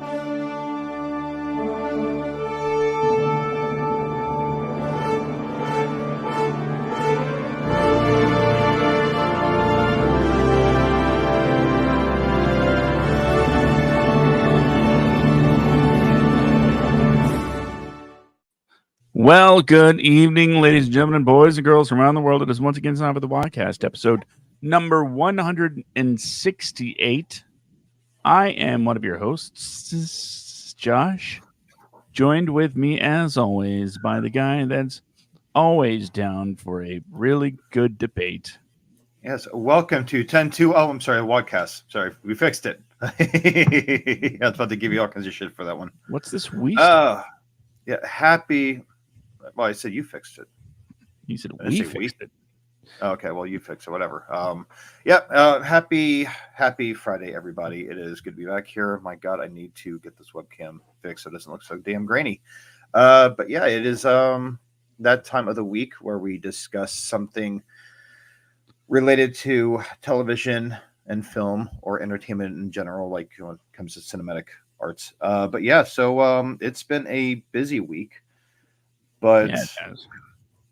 Well, good evening, ladies and gentlemen, boys and girls from around the world. It is once again time for the WADcast, episode number 168. I am one of your hosts, Josh, joined with me, as always, by the guy that's always down for a really good debate. Yes, welcome to 10-2. Oh, I'm sorry, WADcast. Sorry, we fixed it. I was about to give you all kinds of shit for that one. What's this we? Yeah, happy. Well, I said you fixed it. You said we fixed it. Okay, well, you fixed it, whatever. Happy Friday, everybody. It is good to be back here. My God, I need to get this webcam fixed so it doesn't look so damn grainy. But yeah, it is that time of the week where we discuss something related to television and film or entertainment in general, like when it comes to cinematic arts. But yeah, so it's been a busy week. But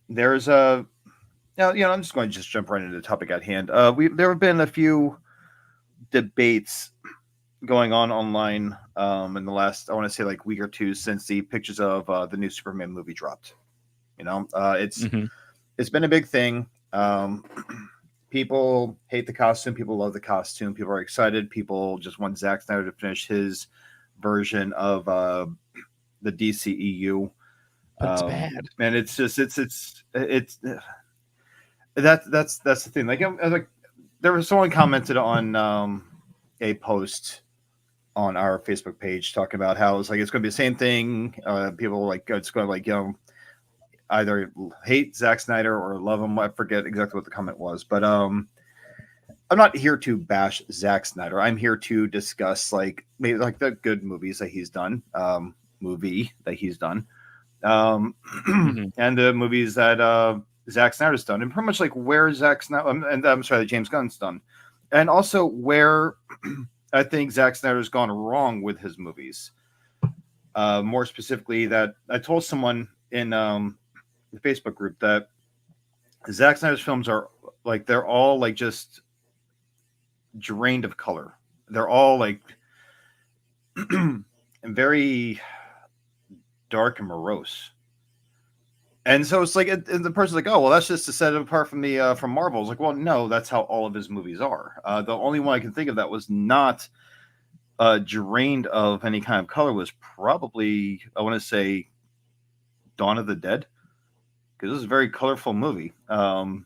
there's a I'm just going to jump right into the topic at hand. There have been a few debates going on online in the last, I want to say, like week or two since the pictures of the new Superman movie dropped. It's been a big thing. People hate the costume. People love the costume. People are excited. People just want Zack Snyder to finish his version of the DCEU. That's bad, and it's just it's that's the thing. Like there was someone commented on a post on our Facebook page talking about how it's going to be the same thing. People like it's going to either hate Zack Snyder or love him. I forget exactly what the comment was, but I'm not here to bash Zack Snyder. I'm here to discuss maybe the good movies that he's done, and the movies that Zack Snyder's done, and pretty much where Zack Snyder and I'm sorry, that James Gunn's done, and also where I think Zack Snyder's gone wrong with his movies. More specifically, that I told someone in the Facebook group that Zack Snyder's films are they're all just drained of color. They're all very dark and morose. And so it's and the person's like, oh, well, that's just to set it apart from the from Marvel. It's well, no, that's how all of his movies are. The only one I can think of that was not drained of any kind of color was probably, I want to say, Dawn of the Dead, because this is a very colorful movie. But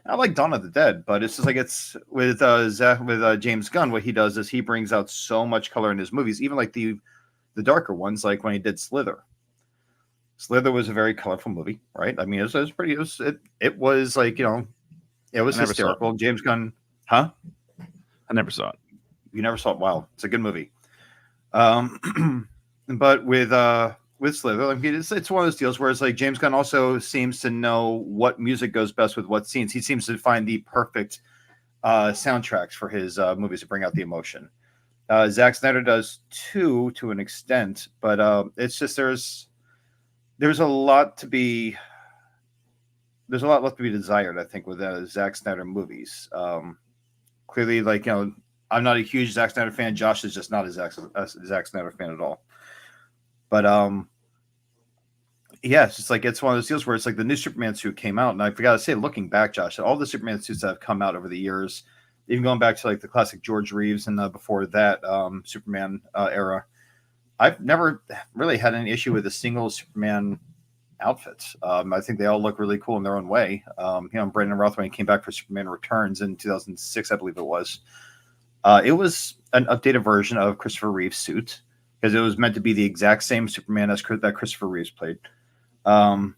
I like Dawn of the Dead, but it's just it's with James Gunn. What he does is he brings out so much color in his movies, even the darker ones, like when he did Slither. Slither was a very colorful movie, right? I mean, it was pretty. It was it was hysterical. James Gunn, huh? I never saw it. You never saw it? Wow, it's a good movie. But with Slither, it's one of those deals where it's James Gunn also seems to know what music goes best with what scenes. He seems to find the perfect soundtracks for his movies to bring out the emotion. Zack Snyder does too, to an extent, but it's just there's a lot to be left to be desired, I think, with Zack Snyder movies. Clearly, I'm not a huge Zack Snyder fan. Josh is just not a Zack Snyder fan at all. But yeah, it's just it's one of those deals where it's the new Superman suit came out, and I forgot to say, looking back, Josh, all the Superman suits that have come out over the years, even going back to the classic George Reeves and before that Superman era, I've never really had any issue with a single Superman outfit. I think they all look really cool in their own way. Brandon Routh, when he came back for Superman Returns in 2006, I believe it was an updated version of Christopher Reeve's suit, because it was meant to be the exact same Superman as that Christopher Reeves played. And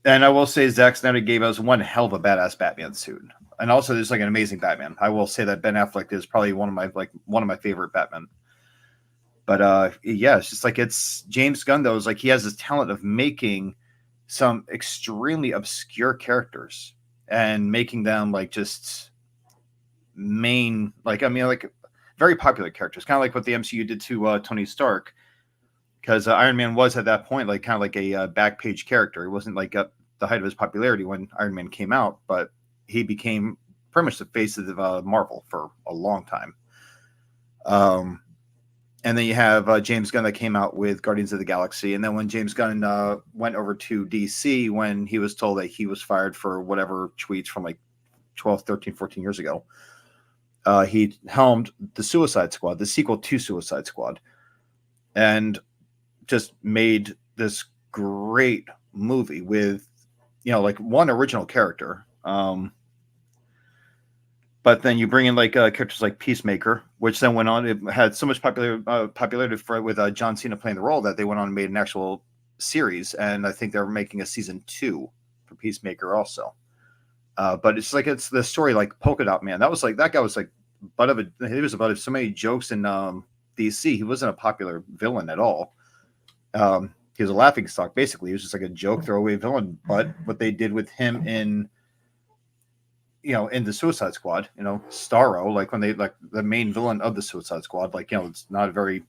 I will say Zack Snyder gave us one hell of a badass Batman suit. And also there's an amazing Batman. I will say that Ben Affleck is probably one of my favorite Batman. But yeah, it's just it's James Gunn, though, is he has this talent of making some extremely obscure characters and making them just main, like, I mean, like very popular characters, kind of like what the MCU did to Tony Stark, because Iron Man was at that point like kind of like a back page character. He wasn't like at the height of his popularity when Iron Man came out, but he became pretty much the face of Marvel for a long time. And then you have James Gunn that came out with Guardians of the Galaxy. And then when James Gunn went over to DC, when he was told that he was fired for whatever tweets from like 12, 13, 14 years ago, he helmed the Suicide Squad, the sequel to Suicide Squad, and just made this great movie with, like one original character. But then you bring in like characters like Peacemaker, which then went on. It had so much popularity with John Cena playing the role that they went on and made an actual series. And I think they're making a season 2 for Peacemaker also. But it's the story like Polka Dot Man. That guy was like he was about so many jokes in DC. He wasn't a popular villain at all. He was a laughingstock basically. He was just like a joke throwaway villain. But what they did with him in the Suicide Squad, Starro, like when they like the main villain of the Suicide Squad, like, it's not a very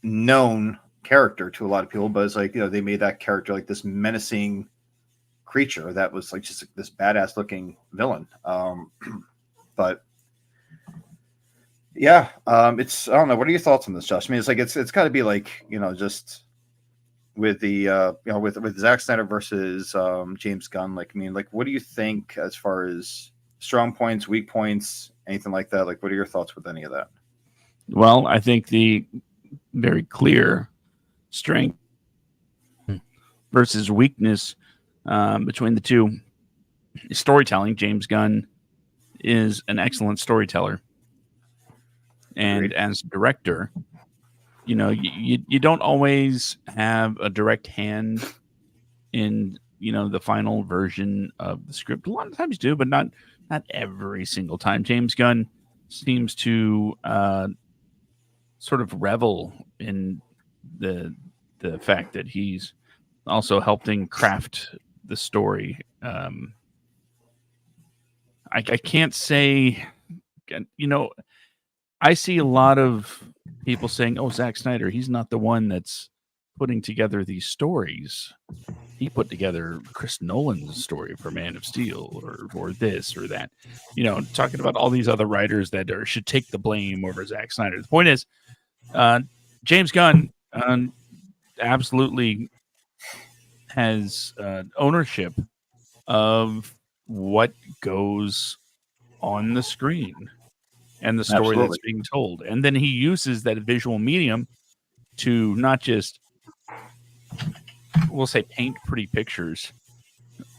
known character to a lot of people, but it's like, they made that character like this menacing creature that was like just this badass looking villain. But yeah, it's, I don't know. What are your thoughts on this, Josh? I mean, it's like, it's got to be like, just with the with Zack Snyder versus James Gunn, like, I mean, like, what do you think as far as strong points, weak points, anything like that? Like, what are your thoughts with any of that? Well, I think the very clear strength versus weakness between the two is storytelling. James Gunn is an excellent storyteller, and Agreed. as a director, you don't always have a direct hand in the final version of the script. A lot of times you do, but not every single time. James Gunn seems to sort of revel in the fact that he's also helping craft the story. I can't say, I see a lot of people saying, "Oh, Zack Snyder, he's not the one that's putting together these stories. He put together Chris Nolan's story for Man of Steel, or this or that." Talking about all these other writers that should take the blame over Zack Snyder. The point is, James Gunn absolutely has ownership of what goes on the screen and the story Absolutely. that's being told. And then he uses that visual medium to not just, we'll say, paint pretty pictures,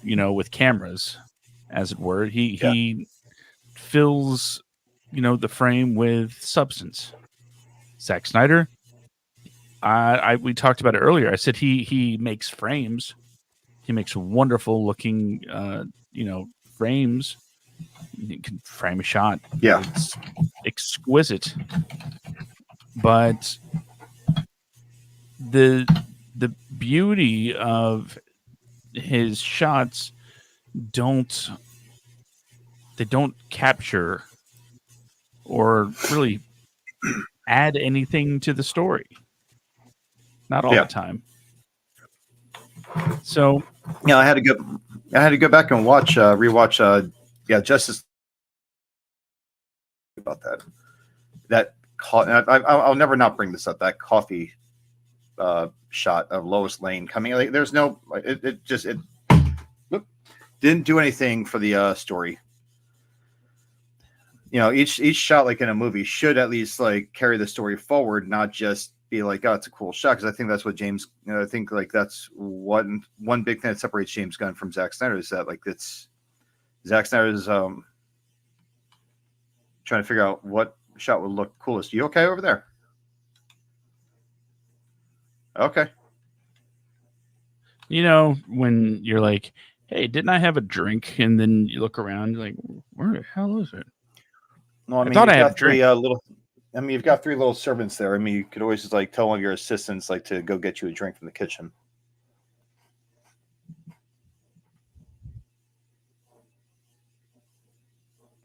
with cameras, as it were. He fills, the frame with substance. Zack Snyder, we talked about it earlier. I said he makes frames. He makes wonderful looking, frames. You can frame a shot. Yeah. It's exquisite. But the beauty of his shots don't capture or really add anything to the story. Not all the time. So I had to go back and rewatch Justice about that I'll never not bring this up, that coffee shot of Lois Lane coming, like, there's no, it didn't do anything for the story. Each shot, like in a movie, should at least like carry the story forward, not just be like, oh, it's a cool shot. Because I think that's what I think like that's one big thing that separates James Gunn from Zack Snyder, is that like it's Zack Snyder's trying to figure out what shot would look coolest. You okay over there? Okay. When you're like, hey, didn't I have a drink? And then you look around, you're like, where the hell is it? Well, I mean, thought I had got a drink. you've got 3 little servants there. I mean, you could always just like tell one of your assistants like to go get you a drink from the kitchen.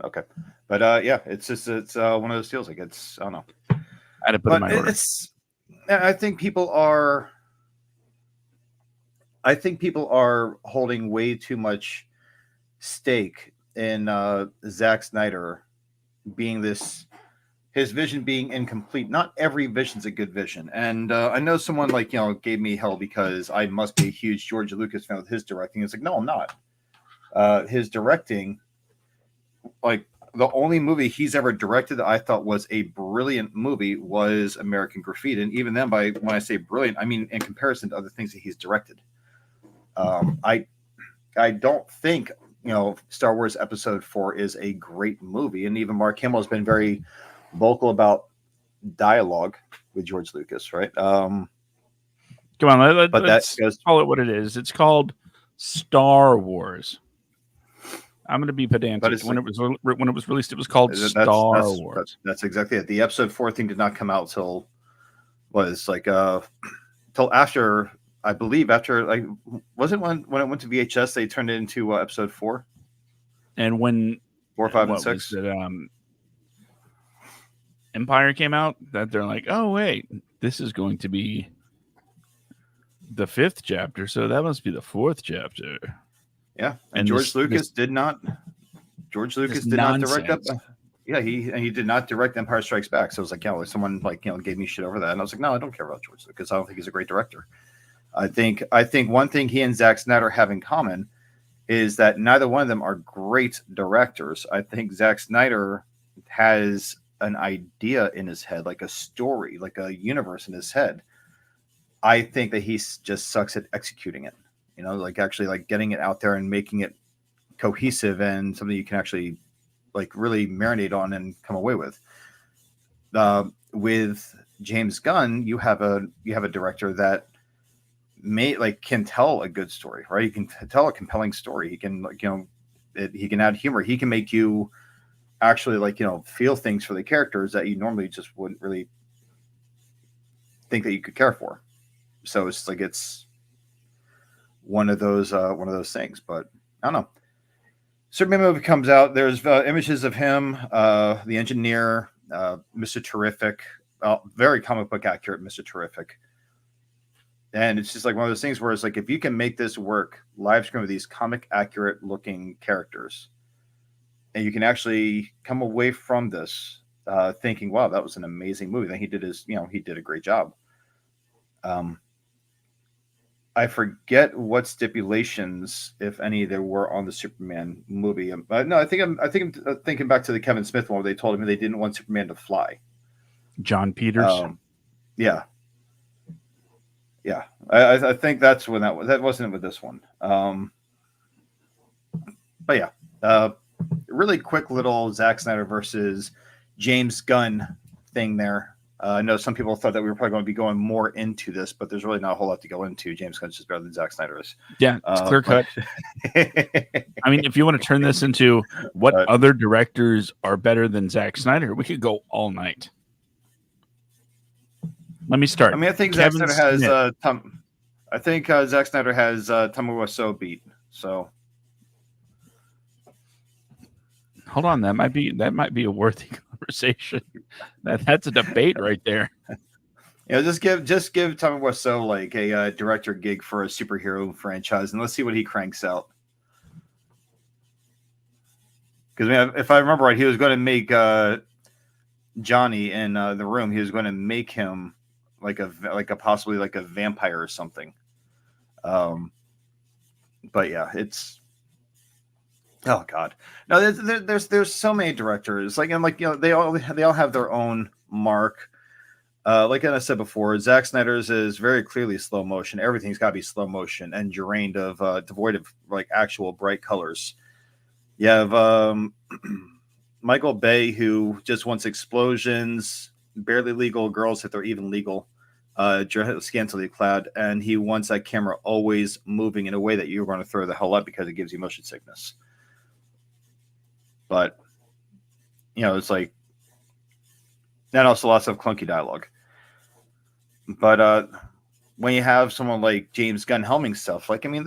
Okay, but yeah, it's one of those deals. Like it's I don't know, I had to put in but my order. it's I think people are holding way too much stake in Zack Snyder being this his vision being incomplete. Not every vision's a good vision, and I know someone like gave me hell because I must be a huge George Lucas fan with his directing. It's like no, I'm not. His directing, like the only movie he's ever directed that I thought was a brilliant movie was American Graffiti, and even then, by when I say brilliant, I mean in comparison to other things that he's directed. Um, I I don't think Star Wars Episode 4 is a great movie, and even Mark Hamill has been very vocal about dialogue with George Lucas, right? Come on, But that let's goes, call it what it is. It's called Star Wars. I'm going to be but pedantic. it's like When it was released, it was called Star Wars. that's exactly it. The Episode 4 thing did not come out till was like till after I believe after like was it when it went to VHS they turned it into Episode 4, And when 4, 5, and what was 6. it? Empire came out, that they're like, oh wait, this is going to be the fifth chapter, so that must be the fourth chapter. Yeah, and And George Lucas did not. George this Lucas did not direct up. nonsense. Yeah, he did not direct Empire Strikes Back. So it was like, like someone gave me shit over that, and I was like, no, I don't care about George Lucas. I don't think he's a great director. I think one thing he and Zack Snyder have in common is that neither one of them are great directors. I think Zack Snyder has an idea in his head, like a story, like a universe in his head. I think that he just sucks at executing it. Like actually like getting it out there and making it cohesive and something you can actually like really marinate on and come away with. With James Gunn, you have a director that can tell a good story, right? He can tell a compelling story. He can he can add humor. He can make you actually feel things for the characters that you normally just wouldn't really think that you could care for. So it's one of those things. But I don't know. Superman movie comes out. There's images of him, the engineer, Mr. Terrific, very comic book accurate Mr. Terrific. And it's just like one of those things where it's like, if you can make this work live stream with these comic accurate looking characters, and you can actually come away from this thinking, wow, that was an amazing movie. Then he did he did a great job. I forget what stipulations, if any, there were on the Superman movie. No, I think I'm thinking back to the Kevin Smith one where they told him they didn't want Superman to fly. John Peters. Yeah. I think that's when that wasn't with this one. But yeah, really quick little Zack Snyder versus James Gunn thing there. I know some people thought that we were probably going to be going more into this, but there's really not a whole lot to go into. James Gunn's just better than Zack Snyder is. Yeah, it's clear cut. I mean, if you want to turn this into what other directors are better than Zack Snyder, we could go all night. Let me start. I mean, I think Zack Snyder has Zack Snyder has Tommy Wiseau beat. So hold on, that might be a worthy conversation. That's a debate right there. Just give Tommy Wiseau like a director gig for a superhero franchise, and let's see what he cranks out. Because if I remember right, he was going to make Johnny in The Room. He was going to make him like a possibly like a vampire or something. But yeah, it's. Oh God! No, there's so many directors they all have their own mark. Like I said before, Zack Snyder's is very clearly slow motion. Everything's got to be slow motion and drained of devoid of like actual bright colors. You have Michael Bay, who just wants explosions, barely legal girls if they're even legal, scantily clad, and he wants that camera always moving in a way that you're going to throw the hell up because it gives you motion sickness. But it's like, and also lots of clunky dialogue. But when you have someone like James Gunn helming stuff, like I mean,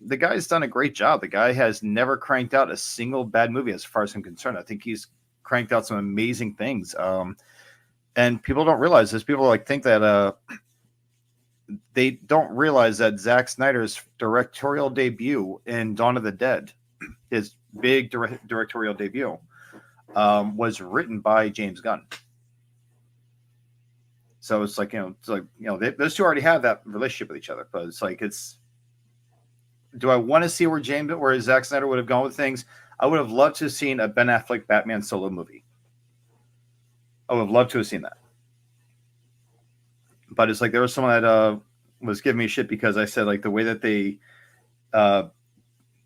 the guy's done a great job. The guy has never cranked out a single bad movie, as far as I'm concerned. I think he's cranked out some amazing things. And people don't realize this. People like think that they don't realize that Zack Snyder's directorial debut in Dawn of the Dead, his big directorial debut, was written by James Gunn. So it's like those two already have that relationship with each other. But it's like do I want to see where Zack Snyder would have gone with things? I would have loved to have seen a Ben Affleck Batman solo movie. I would have loved to have seen that. But it's like there was someone that was giving me shit because I said like the way that they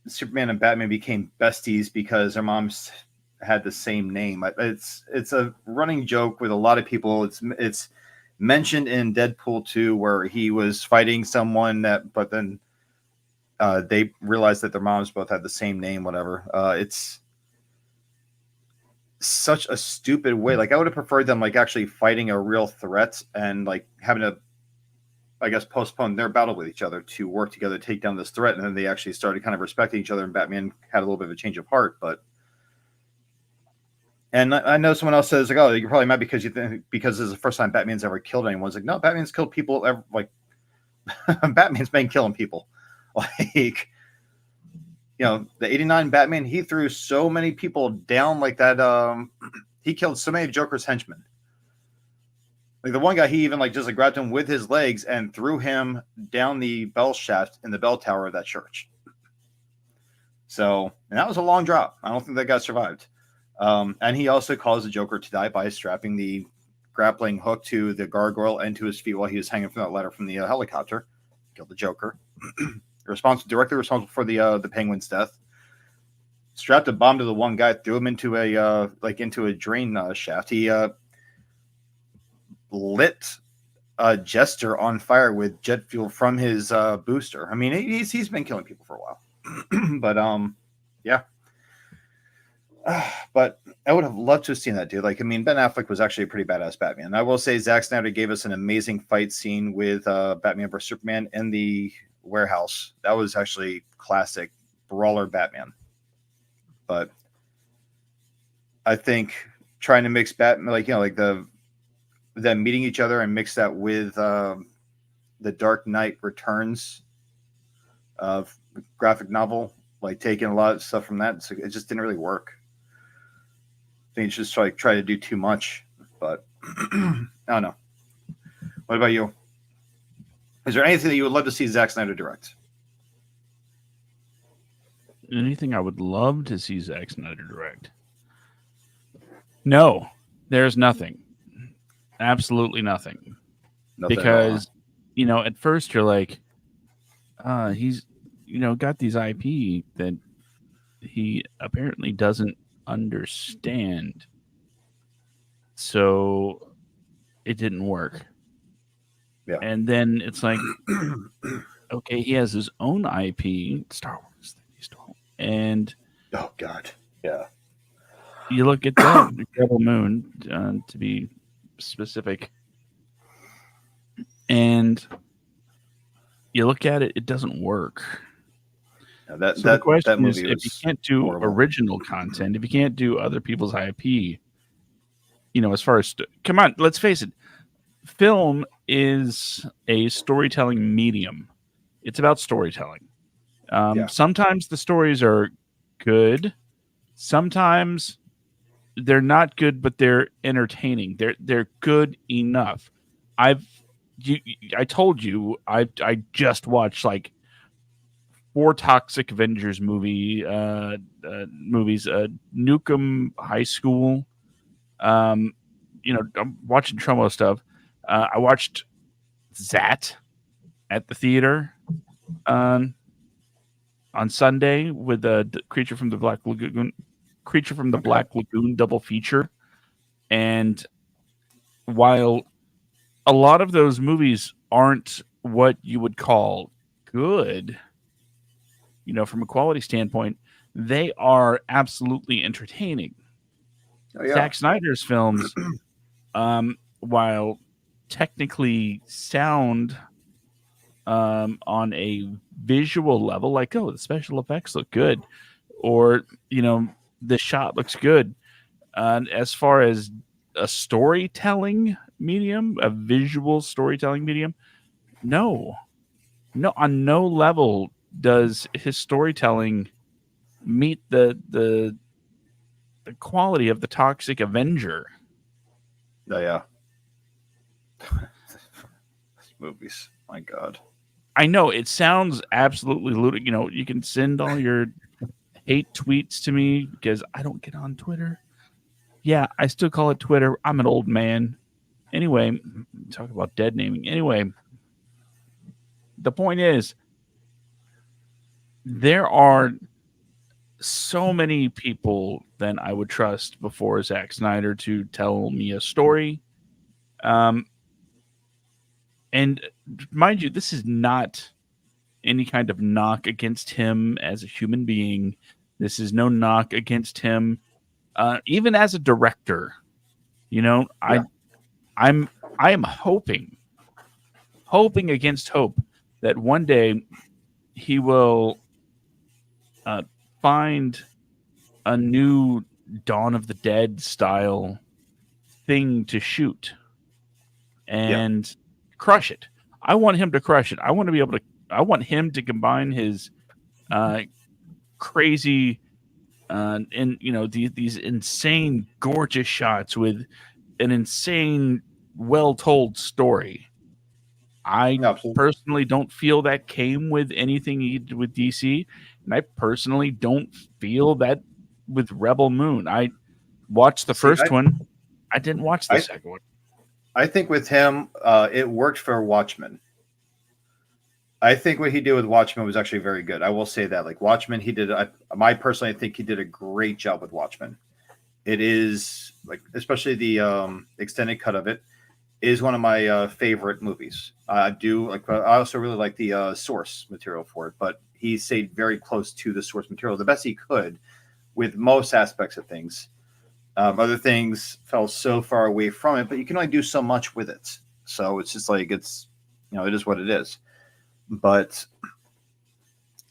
Superman and Batman became besties because their moms had the same name. It's a running joke with a lot of people. It's mentioned in Deadpool 2 where he was fighting someone but then they realized that their moms both had the same name, whatever. It's such a stupid way. Like I would have preferred them like actually fighting a real threat and like having to, I guess, postpone their battle with each other to work together to take down this threat. And then they actually started kind of respecting each other and Batman had a little bit of a change of heart. And I know someone else says like, oh, you're probably mad because because this is the first time Batman's ever killed anyone. It's like, no, Batman's killed people Batman's been killing people. Like, the 89 Batman, he threw so many people down like that. He killed so many of Joker's henchmen. Like the one guy, he even like just like grabbed him with his legs and threw him down the bell shaft in the bell tower of that church. So, and that was a long drop. I don't think that guy survived. And he also caused the Joker to die by strapping the grappling hook to the gargoyle and to his feet while he was hanging from that ladder from the helicopter. Killed the Joker. Directly responsible for the Penguin's death. Strapped a bomb to the one guy, threw him into a drain shaft. He lit a jester on fire with jet fuel from his booster. I mean, he's been killing people for a while. But yeah. But I would have loved to have seen that, dude. Like, I mean, Ben Affleck was actually a pretty badass Batman. I will say Zack Snyder gave us an amazing fight scene with Batman vs Superman in the warehouse. That was actually classic brawler Batman. But I think trying to mix Batman, them meeting each other and mix that with the Dark Knight Returns graphic novel, like taking a lot of stuff from that, so it just didn't really work. I think it's just try to do too much, but I don't know. What about you? Is there anything that you would love to see Zack Snyder direct? Anything I would love to see Zack Snyder direct? No, there's nothing. Absolutely nothing. Because, at first you're like, he's, got these IP that he apparently doesn't understand. So it didn't work. Yeah. And then it's like, okay, he has his own IP, Star Wars, and oh god, yeah. You look at that Rebel Moon, to be specific, and you look at it; it doesn't work. The question is, if you can't do original content, if you can't do other people's IP, as far as come on, let's face it, film is a storytelling medium. It's about storytelling. Sometimes the stories are good. Sometimes they're not good, but they're entertaining. They're good enough. I told you I just watched like 4 Toxic Avengers movies, Nukem High School. I'm watching Tromo stuff. I watched Zat at the theater on Sunday with the Creature from the Black Lagoon double feature. And while a lot of those movies aren't what you would call good, from a quality standpoint, they are absolutely entertaining. Oh, yeah. Zack Snyder's films, while technically sound, on a visual level, like, oh, the special effects look good, or the shot looks good. As far as a storytelling medium, a visual storytelling medium, no, no, on no level does his storytelling meet the quality of the Toxic Avenger. Oh yeah, movies. My God. I know it sounds absolutely ludicrous. You can send all your hate tweets to me because I don't get on Twitter. Yeah, I still call it Twitter. I'm an old man. Anyway, talk about dead naming. Anyway, the point is, there are so many people that I would trust before Zack Snyder to tell me a story. Um, and mind you, this is not any kind of knock against him as a human being. This is no knock against him, even as a director. You know, Yeah. I'm I am hoping against hope that one day he will uh, find a new Dawn of the Dead style thing to shoot Yeah. and crush it. I want him to crush it. I want to be able to. I want him to combine his uh, crazy and these insane, gorgeous shots with an insane, well told story. I Absolutely. personally don't feel that came with anything he did with DC, and I personally don't feel that with Rebel Moon. I watched the See, first one. I didn't watch the I, second one. I think with him, it worked for Watchmen. I think what he did with Watchmen was actually very good. I will say that. Like Watchmen, he did. My personally, I think he did a great job with Watchmen. It is like, especially the extended cut of it, is one of my favorite movies. I do like. I also really like the source material for it, but he stayed very close to the source material the best he could with most aspects of things. Other things fell so far away from it, but you can only do so much with it. So it's just like it is what it is. But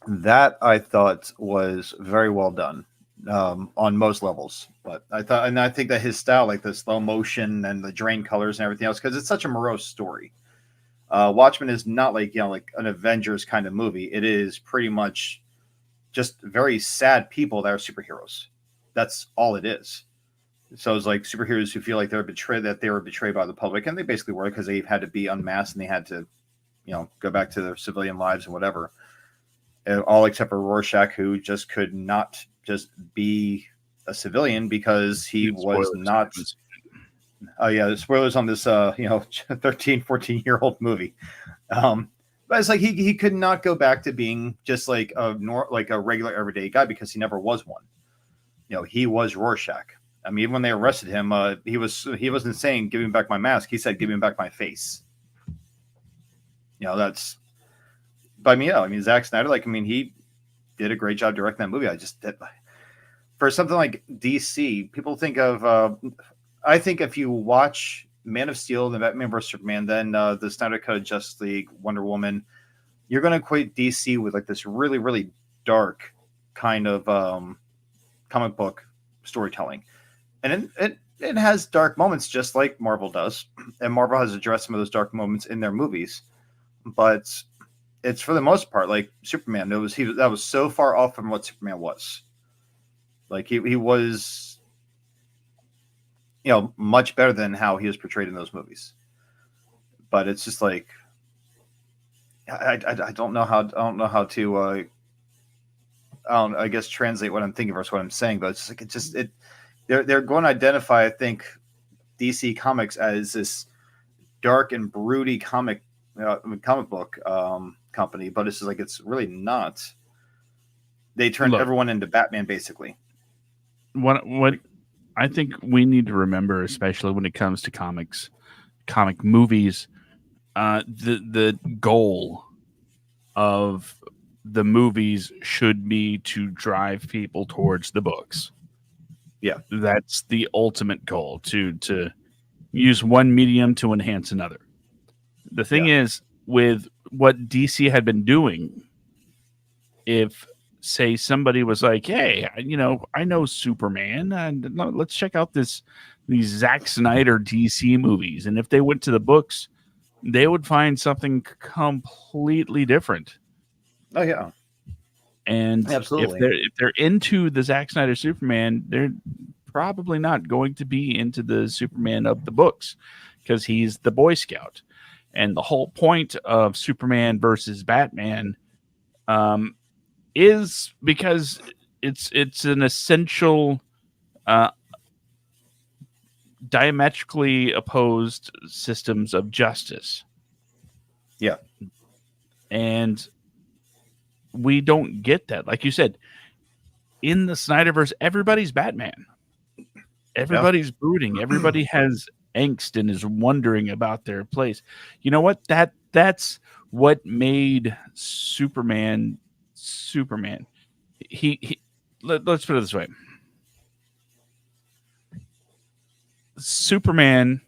that I thought was very well done on most levels. But I think that his style, like the slow motion and the drain colors and everything else, because it's such a morose story. Watchmen is not like like an Avengers kind of movie. It is pretty much just very sad people that are superheroes. That's all it is. So it's like superheroes who feel like that they were betrayed by the public, and they basically were because they had to be unmasked and they had to, go back to their civilian lives and whatever. All except for Rorschach, who just could not just be a civilian because he was Spoilers. not. Oh yeah, the spoilers on this 13, 14-year-old movie. But it's like he could not go back to being just like like a regular everyday guy because he never was one. He was Rorschach. I mean, even when they arrested him, he wasn't saying "Give me back my mask." He said "Give me back my face." That's. But I mean, yeah, I mean Zack Snyder, like I mean, he did a great job directing that movie. I just for something like DC, people think of. I think if you watch Man of Steel, the Batman vs Superman, then the Snyder Cut of Justice League, Wonder Woman, you're going to equate DC with like this really, really dark kind of comic book storytelling, and it has dark moments just like Marvel does, and Marvel has addressed some of those dark moments in their movies, but it's for the most part like Superman. That was so far off from what Superman was. Like he was, much better than how he was portrayed in those movies. But it's just like I don't know how to I guess translate what I'm thinking versus what I'm saying. But it's just like they're going to identify, I think, DC Comics as this dark and broody comic book company, but it's just like it's really not. They turned Look, everyone into Batman, basically. what I think we need to remember, especially when it comes to comic movies, the goal of the movies should be to drive people towards the books. Yeah, That's the ultimate goal, to use one medium to enhance another. The thing yeah, is with what DC had been doing. If, say, somebody was like, "Hey, I know Superman, and let's check out these Zack Snyder DC movies," and if they went to the books, they would find something completely different. Oh yeah, And if absolutely. they're into the Zack Snyder Superman, they're probably not going to be into the Superman of the books because he's the Boy Scout. And the whole point of Superman versus Batman is because it's an essential uh, diametrically opposed systems of justice. Yeah, And we don't get that. Like you said, in the Snyderverse, everybody's Batman. yeah, Everybody's brooding. Everybody has angst and is wondering about their place. You know what? That's what made Superman Superman. Let's put it this way. Superman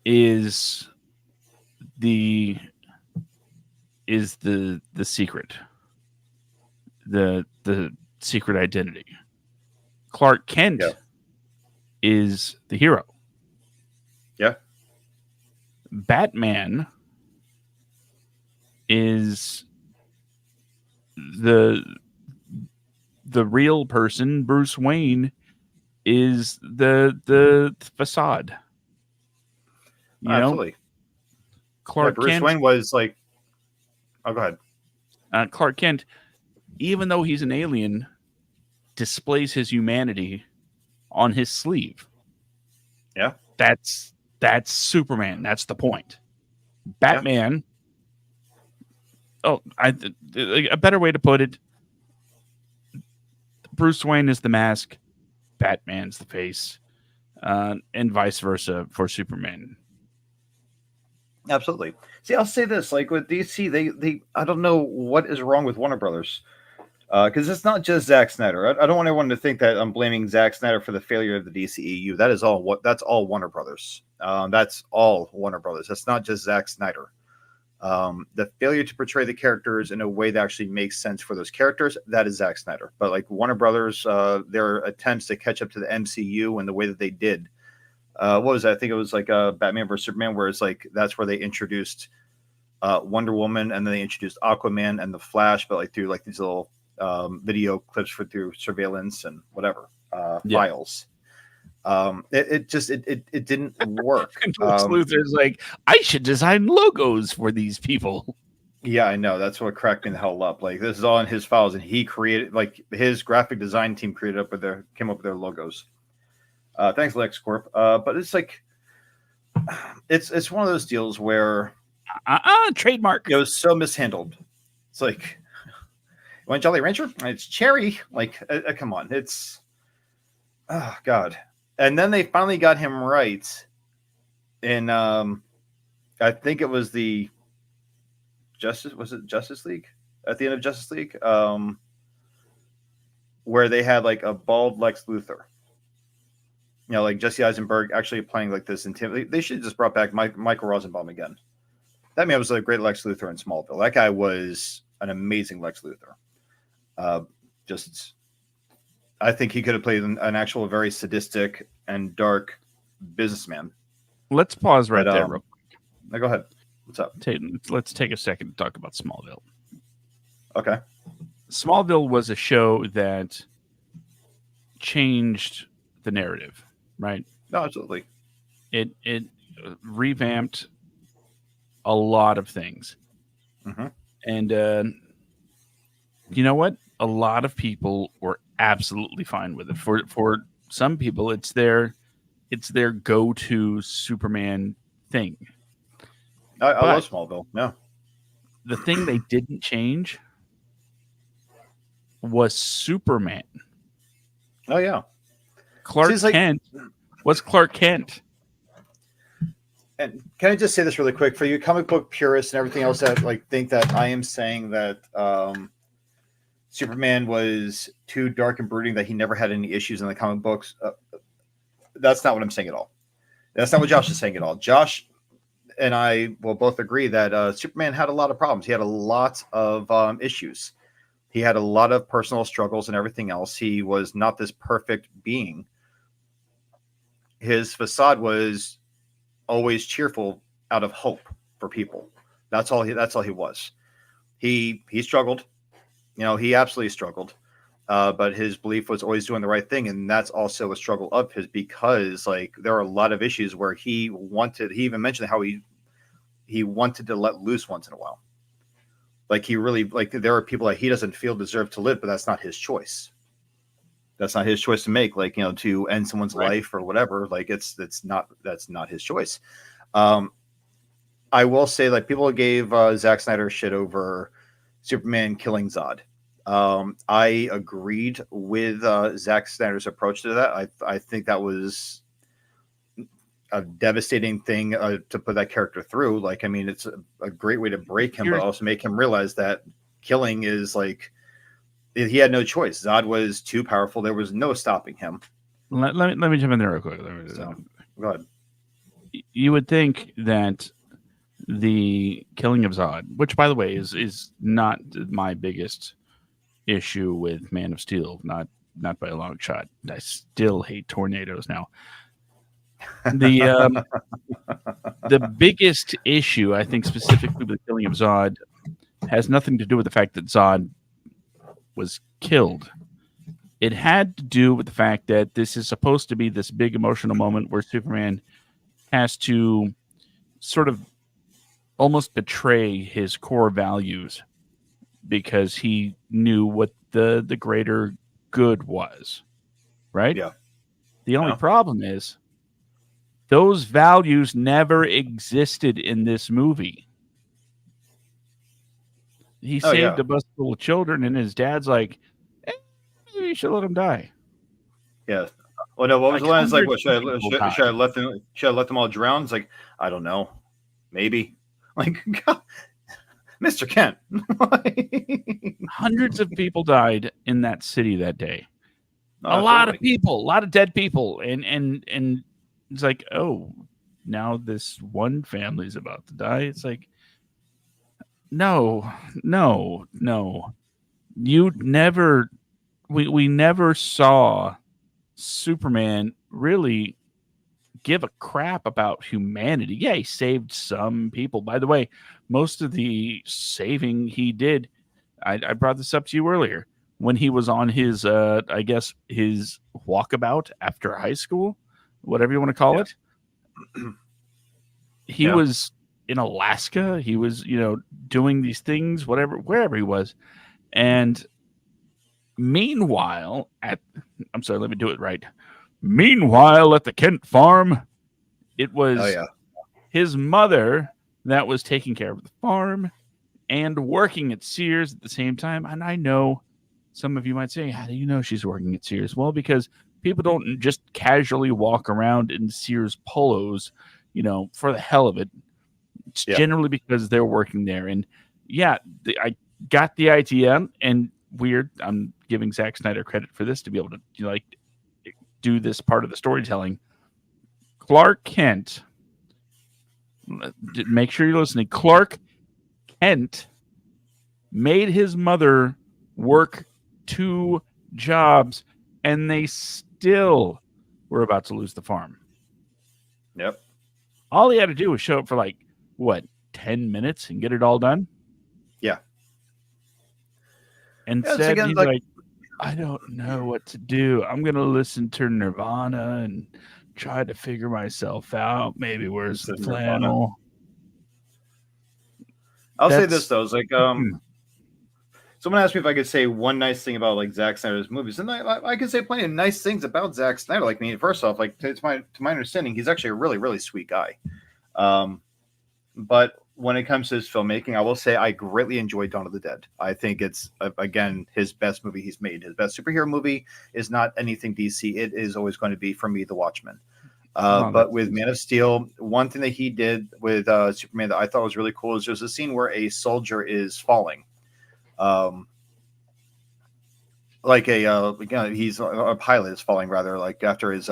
is the the secret. The secret identity. Clark yeah, Kent is the hero. yeah, Batman is the real person. Bruce Wayne is the facade. absolutely. Yeah, Clark Bruce Kent. Wayne was like, oh, go ahead. Clark Kent, even though he's an alien, displays his humanity on his sleeve. Yeah, That's Superman. That's the point. yeah, Batman. Oh, a better way to put it: Bruce Wayne is the mask, Batman's the face, and vice versa for Superman. absolutely. See, I'll say this: like with DC, they I don't know what is wrong with Warner Brothers. Because it's not just Zack Snyder. I don't want everyone to think that I'm blaming Zack Snyder for the failure of the DCEU. That is all. That's all Warner Brothers. That's all Warner Brothers. That's not just Zack Snyder. The failure to portray the characters in a way that actually makes sense for those characters, that is Zack Snyder. But like Warner Brothers, their attempts to catch up to the MCU and the way that they did, what was that? I think it was like Batman vs Superman, where it's like that's where they introduced Wonder Woman, and then they introduced Aquaman and the Flash, but like through like these little video clips for through surveillance and whatever Yeah. files. It didn't work. Lex Luthor's like, I should design logos for these people. Yeah, I know. That's what cracked me the hell up. Like this is all in his files, and he created like his graphic design team came up with their logos. Thanks, LexCorp. But it's like it's one of those deals where Trademark. it was so mishandled. It's like, you want Jolly Rancher? It's cherry. Like, come on, it's oh god. And then they finally got him right in I think it was the Justice League at the end of Justice League, where they had like a bald Lex Luthor. You know, like Jesse Eisenberg actually playing like this intimidate. They should have just brought back Michael Rosenbaum again. That man was a great Lex Luthor in Smallville. That guy was an amazing Lex Luthor. Just, I think he could have played an actual very sadistic and dark businessman. Let's pause right there. Now go ahead. What's up? Let's take a second to talk about Smallville. Okay. Smallville was a show that changed the narrative, right? No, absolutely. It revamped a lot of things, and you know what? A lot of people were absolutely fine with it. For some people, it's their go-to Superman thing. I love Smallville. Yeah. The thing they didn't change was Superman. Oh yeah. Clark Kent was Clark Kent. And can I just say this really quick for you comic book purists and everything else that like think that I am saying that Superman was too dark and brooding, that he never had any issues in the comic books. That's not what I'm saying at all. That's not what Josh is saying at all. Josh, and I will both agree that Superman had a lot of problems. He had a lot of issues. He had a lot of personal struggles and everything else. He was not this perfect being. His facade was always cheerful out of hope for people. That's all he. That's all he was. He struggled. He absolutely struggled. But his belief was always doing the right thing, and that's also a struggle of his because like there are a lot of issues where he wanted. He even mentioned how he wanted to let loose once in a while. Like he really like there are people that he doesn't feel deserve to live, but that's not his choice. That's not his choice to make. Like to end someone's Right. life or whatever. Like that's not his choice. Um, I will say like people gave Zack Snyder shit over Superman killing Zod. I agreed with Zack Snyder's approach to that. I think that was a devastating thing to put that character through. Like, I mean, it's a great way to break him, but Here's also make him realize that killing is like he had no choice. Zod was too powerful. There was no stopping him. let me jump in there real quick. So, go ahead. You would think that the killing of Zod, which by the way is not my biggest issue with Man of Steel, not by a long shot. I still hate tornadoes now. The the biggest issue, I think, specifically with the killing of Zod, has nothing to do with the fact that Zod was killed. It had to do with the fact that this is supposed to be this big emotional moment where Superman has to sort of almost betray his core values because he knew what the greater good was, right? Yeah. The only Yeah. problem is those values never existed in this movie. He Oh saved yeah. a bus full of children, and his dad's like, maybe you should let him die. Yeah. Well, no. What was Like the line? It's like, hundreds what of should people I, should I died. let them? Should I let them all drown? It's like, I don't know. Maybe. Like, God, Mr. Kent. Hundreds of people died in that city that day. No, A lot of absolutely. people, a lot of dead people, and it's like, oh, now this one family's about to die. It's like, no, no, no. You never, we never saw Superman really give a crap about humanity. Yeah, he saved some people. By the way, most of the saving he did, I brought this up to you earlier when he was on his, I guess, his walkabout after high school, whatever you want to call Yeah. it. He Yeah. was in Alaska. He was, doing these things, whatever, wherever he was. And meanwhile, I'm sorry, let me do it right. Meanwhile, at the Kent farm, it Oh was yeah. his mother that was taking care of the farm and working at Sears at the same time. And I know some of you might say, how do you know she's working at Sears? Well, because people don't just casually walk around in Sears polos, for the hell of it. It's Yeah. generally because they're working there. And yeah, I got the idea, and weird, I'm giving Zack Snyder credit for this to be able to do this part of the storytelling. Clark Kent, make sure you're listening. Clark Kent made his mother work 2 jobs, and they still were about to lose the farm. Yep. All he had to do was show up for 10 minutes and get it all done. Yeah. It's Instead, again he's like like, I don't know what to do. I'm going to listen to Nirvana and try to figure myself out. Maybe where's the instead of Nirvana. flannel? I'll say this That's though, it's like someone asked me if I could say one nice thing about like Zack Snyder's movies, and I could say plenty of nice things about Zack Snyder. Like, I mean, first off, like to my understanding, he's actually a really really sweet guy. Um, but when it comes to his filmmaking, I will say I greatly enjoy Dawn of the Dead. I think it's again his best movie he's made. His best superhero movie is not anything DC. It is always going to be for me The Watchmen. oh, But that's with Man of Steel, one thing that he did with Superman that I thought was really cool is there's a scene where a soldier is falling. Um, like he's a pilot is falling rather like after his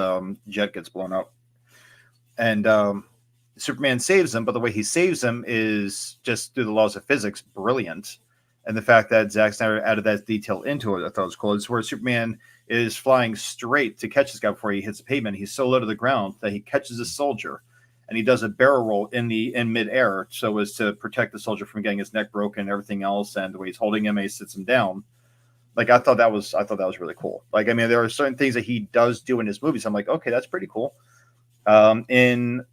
jet gets blown up, and Superman saves him, but the way he saves him is just through the laws of physics, brilliant. And the fact that Zack Snyder added that detail into it, I thought was cool. It's where Superman is flying straight to catch this guy before he hits the pavement. He's so low to the ground that he catches a soldier, and he does a barrel roll in midair, so as to protect the soldier from getting his neck broken and everything else. And the way he's holding him, and he sits him down. Like I thought that was really cool. Like I mean, there are certain things that he does do in his movies. I'm like, okay, that's pretty cool. In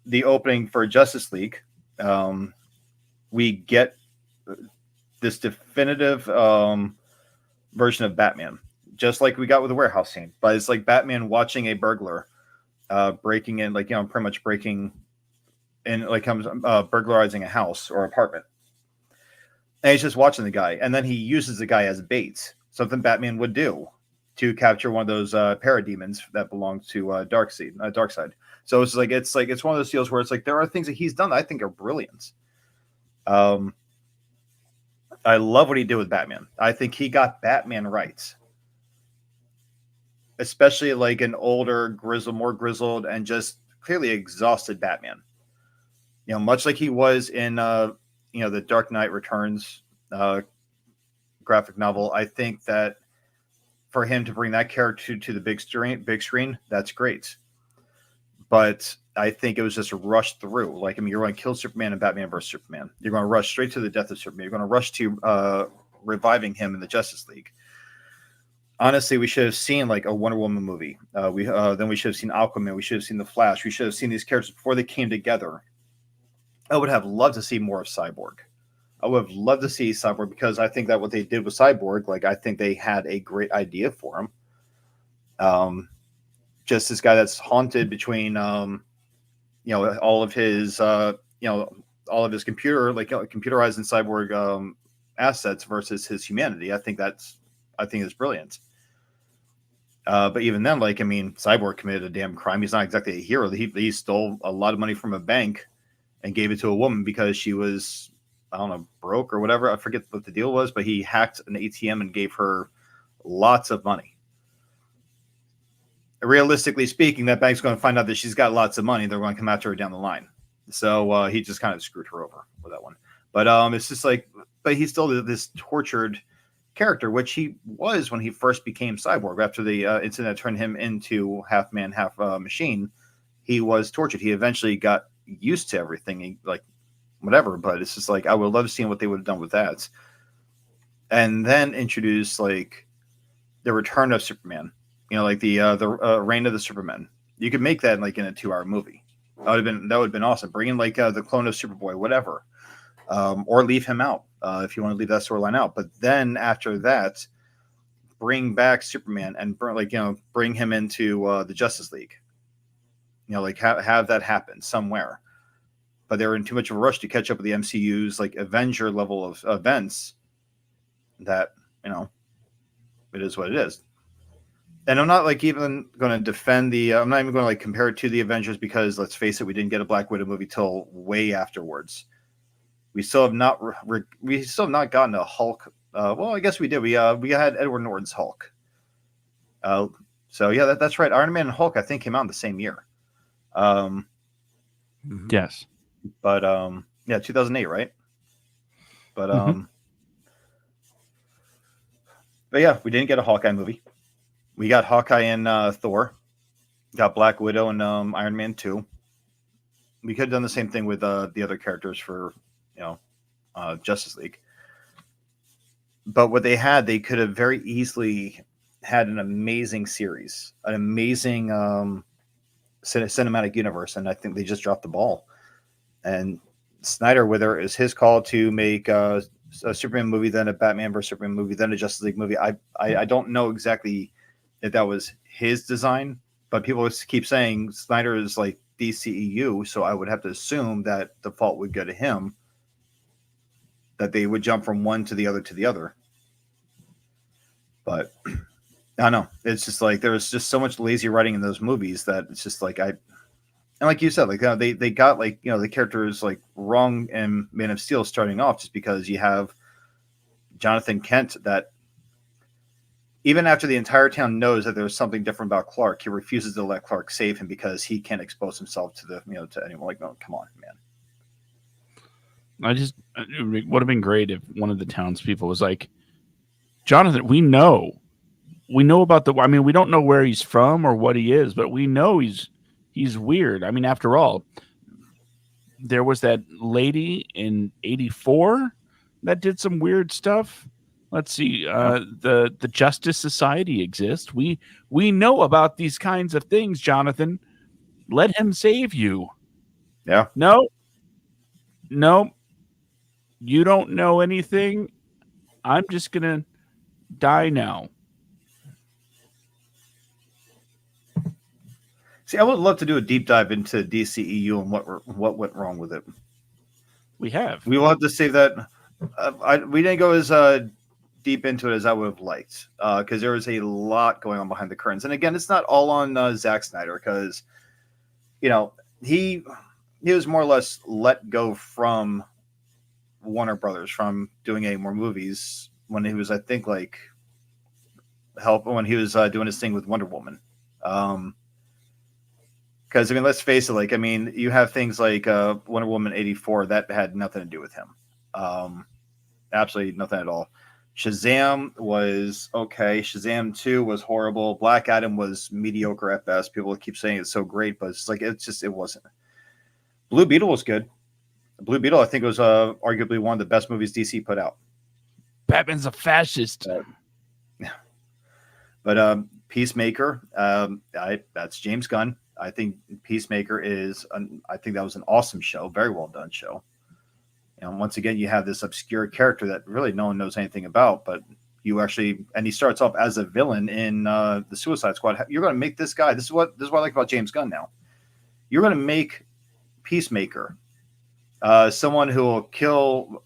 the opening for Justice League, we get this definitive version of Batman, just like we got with the warehouse scene. But it's like Batman watching a burglar breaking in, like pretty much breaking in, like comes burglarizing a house or apartment, and he's just watching the guy, and then he uses the guy as bait, something Batman would do to capture one of those parademons that belong to Darkseid. So it's one of those deals where it's like there are things that he's done that I think are brilliant. I love what he did with Batman. I think he got Batman right, especially like an older, more grizzled, and just clearly exhausted Batman. Much like he was in the Dark Knight Returns graphic novel. I think that for him to bring that character to the big screen, that's great. But I think it was just rushed through. Like, I mean, you're going to kill Superman and Batman versus Superman. You're going to rush straight to the death of Superman. You're going to rush to reviving him in the Justice League. Honestly, we should have seen like a Wonder Woman movie. Then we should have seen Aquaman. We should have seen the Flash. We should have seen these characters before they came together. I would have loved to see more of Cyborg. I would have loved to see Cyborg, because I think that what they did with Cyborg, like I think they had a great idea for him. Just this guy that's haunted between, all of his, all of his computerized and cyborg assets versus his humanity. I think it's brilliant. But even then, like, I mean, Cyborg committed a damn crime. He's not exactly a hero. He stole a lot of money from a bank and gave it to a woman because she was, I don't know, broke or whatever. I forget what the deal was, but he hacked an ATM and gave her lots of money. Realistically speaking, that bank's going to find out that she's got lots of money. They're going to come after her down the line. So he just kind of screwed her over with that one. But it's just like, but he's still this tortured character, which he was when he first became Cyborg. After the incident that turned him into half man, half machine, he was tortured. He eventually got used to everything, like whatever. But it's just like, I would love to see what they would have done with that, and then introduce like the return of Superman. Like the reign of the Supermen. You could make that like in a 2-hour movie. That would have been awesome. Bring in like the clone of Superboy, whatever, or leave him out if you want to leave that storyline out. But then after that, bring back Superman and bring him into the Justice League. Like have that happen somewhere. But they were in too much of a rush to catch up with the MCU's like Avenger level of events. That it is what it is. And I'm not like even going to defend I'm not even going to like compare it to the Avengers, because let's face it, we didn't get a Black Widow movie till way afterwards. We still have not gotten a Hulk. Well, I guess we did. We had Edward Norton's Hulk. So yeah, that's right. Iron Man and Hulk, I think, came out in the same year. Yes. But 2008, right? But but yeah, we didn't get a Hawkeye movie. We got Hawkeye and Thor. Got Black Widow and Iron Man 2. We could have done the same thing with the other characters for, Justice League. But what they could have very easily had an amazing series, an amazing cinematic universe, and I think they just dropped the ball. And Snyder, whether it's his call to make a Superman movie, then a Batman versus Superman movie, then a Justice League movie, I don't know exactly if that was his design, but people keep saying Snyder is like DCEU, so I would have to assume that the fault would go to him, that they would jump from one to the other. But I don't know. It's just like there's just so much lazy writing in those movies that it's just like and like you said, like they got like the characters like wrong in Man of Steel starting off, just because you have Jonathan Kent that even after the entire town knows that there's something different about Clark, he refuses to let Clark save him because he can't expose himself to to anyone. Like, no, come on, man. It would have been great if one of the townspeople was like, Jonathan, we know about the. I mean, we don't know where he's from or what he is, but we know he's weird. I mean, after all, there was that lady in '84 that did some weird stuff. Let's see. The Justice Society exists. We know about these kinds of things, Jonathan. Let him save you. Yeah. No, no, you don't know anything. I'm just gonna die now. See, I would love to do a deep dive into DCEU and what went wrong with it. We have. We will have to save that. We didn't go as deep into it as I would have liked because there was a lot going on behind the curtains. And again, it's not all on Zack Snyder because he was more or less let go from Warner Brothers from doing any more movies when he was, I think, like when he was doing his thing with Wonder Woman. Because, I mean, let's face it, like, I mean, you have things like Wonder Woman 84, that had nothing to do with him. Absolutely nothing at all. Shazam was okay. Shazam 2 was horrible. Black Adam was mediocre at best. People keep saying it's so great, but it's like, it wasn't. Blue Beetle was good. Blue Beetle, I think, was arguably one of the best movies DC put out. Batman's a fascist. But Peacemaker, that's James Gunn. I think Peacemaker I think that was an awesome show, very well done show. And once again, you have this obscure character that really no one knows anything about, but and he starts off as a villain in the Suicide Squad. You're going to make this guy. This is what I like about James Gunn now. You're going to make Peacemaker someone who will kill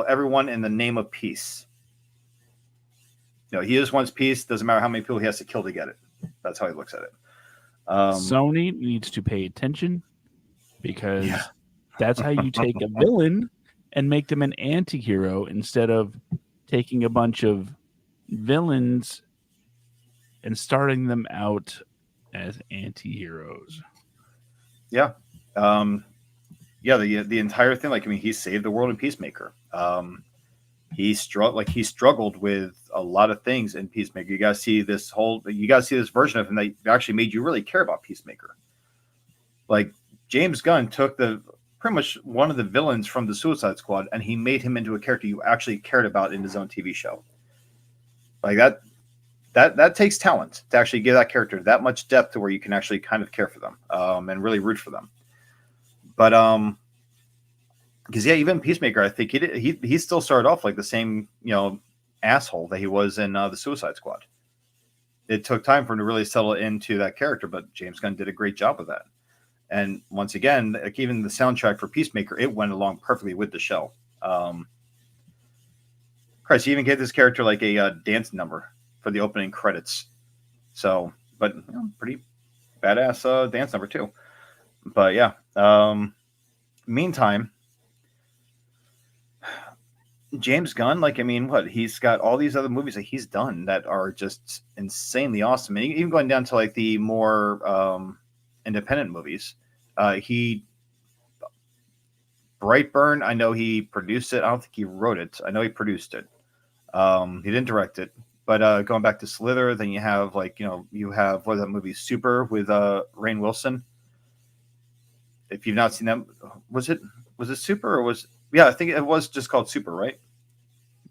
everyone in the name of peace. He just wants peace. Doesn't matter how many people he has to kill to get it. That's how he looks at it. Sony needs to pay attention because that's how you take a villain and make them an anti-hero instead of taking a bunch of villains and starting them out as anti-heroes. Yeah. The entire thing, like, I mean, he saved the world in Peacemaker. He struggled with a lot of things in Peacemaker. You got to see this version of him that actually made you really care about Peacemaker. Like, James Gunn took pretty much one of the villains from the Suicide Squad and he made him into a character you actually cared about in his own TV show. Like, that takes talent to actually give that character that much depth to where you can actually kind of care for them and really root for them. But because even Peacemaker, I think he still started off like the same asshole that he was in the Suicide Squad. It took time for him to really settle into that character, but James Gunn did a great job of that. And once again, like, even the soundtrack for Peacemaker, it went along perfectly with the show. Christ, he even gave this character like a dance number for the opening credits. So, but pretty badass dance number too. But yeah. Meantime, James Gunn, like, I mean, he's got all these other movies that he's done that are just insanely awesome. And even going down to like the more independent movies, Brightburn, I know he produced it. I don't think he wrote it. I know he produced it. He didn't direct it. But going back to Slither, then you have what is that movie, Super, with Rainn Wilson. If you've not seen that, was it Super or I think it was just called Super, right?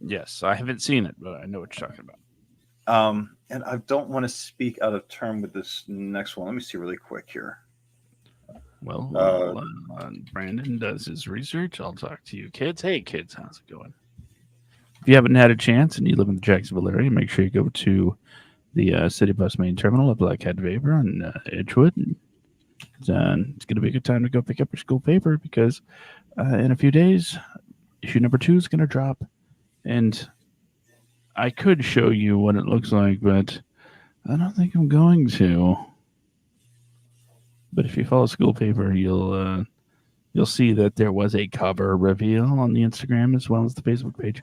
Yes, I haven't seen it, but I know what you're talking about. And I don't want to speak out of turn with this next one. Let me see really quick here. Well, Brandon does his research. I'll talk to you, kids. Hey, kids, how's it going? If you haven't had a chance and you live in the Jacksonville area, make sure you go to the City Bus main terminal at Black Hat Vapor on Edgewood. It's going to be a good time to go pick up your school paper because in a few days, issue number 2 is going to drop. And I could show you what it looks like, but I don't think I'm going to. But if you follow school paper, you'll see that there was a cover reveal on the Instagram as well as the Facebook page.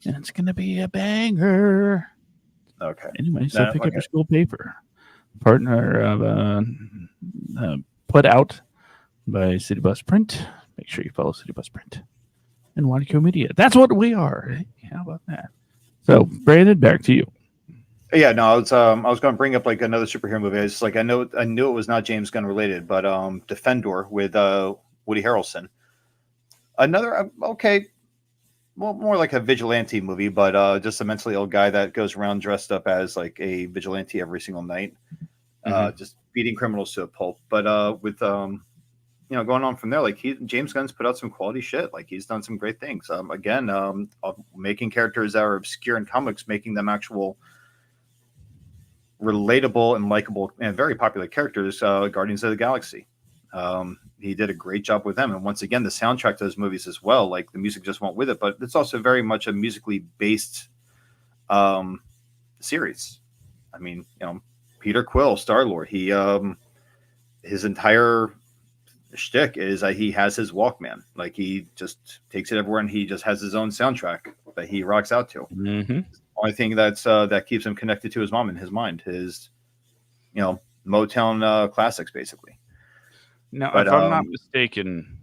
And it's going to be a banger. Okay. Anyway, so No, pick up okay. your school paper. Partner of put out by City Bus Print. Make sure you follow City Bus Print and WADcast Media. That's what we are. How about that? So, Brandon, back to you. Yeah, no, I was going to bring up like another superhero movie. It's like I knew it was not James Gunn related, but Defendor with Woody Harrelson. Another okay, well, more like a vigilante movie, but just a mentally ill guy that goes around dressed up as like a vigilante every single night, Mm-hmm. just beating criminals to a pulp. But with going on from there, like James Gunn's put out some quality shit. Like he's done some great things. Again, making characters that are obscure in comics, making them actual relatable and likable and very popular characters. Guardians of the Galaxy. He did a great job with them, and once again, the soundtrack to those movies as well. Like the music just went with it, but it's also very much a musically based um, series. I mean, Peter Quill, Star Lord. His entire shtick is that he has his Walkman. Like he just takes it everywhere, and he just has his own soundtrack that he rocks out to. Mm-hmm. Only thing that keeps him connected to his mom in his mind, his Motown classics, basically. Now, But if I'm not mistaken,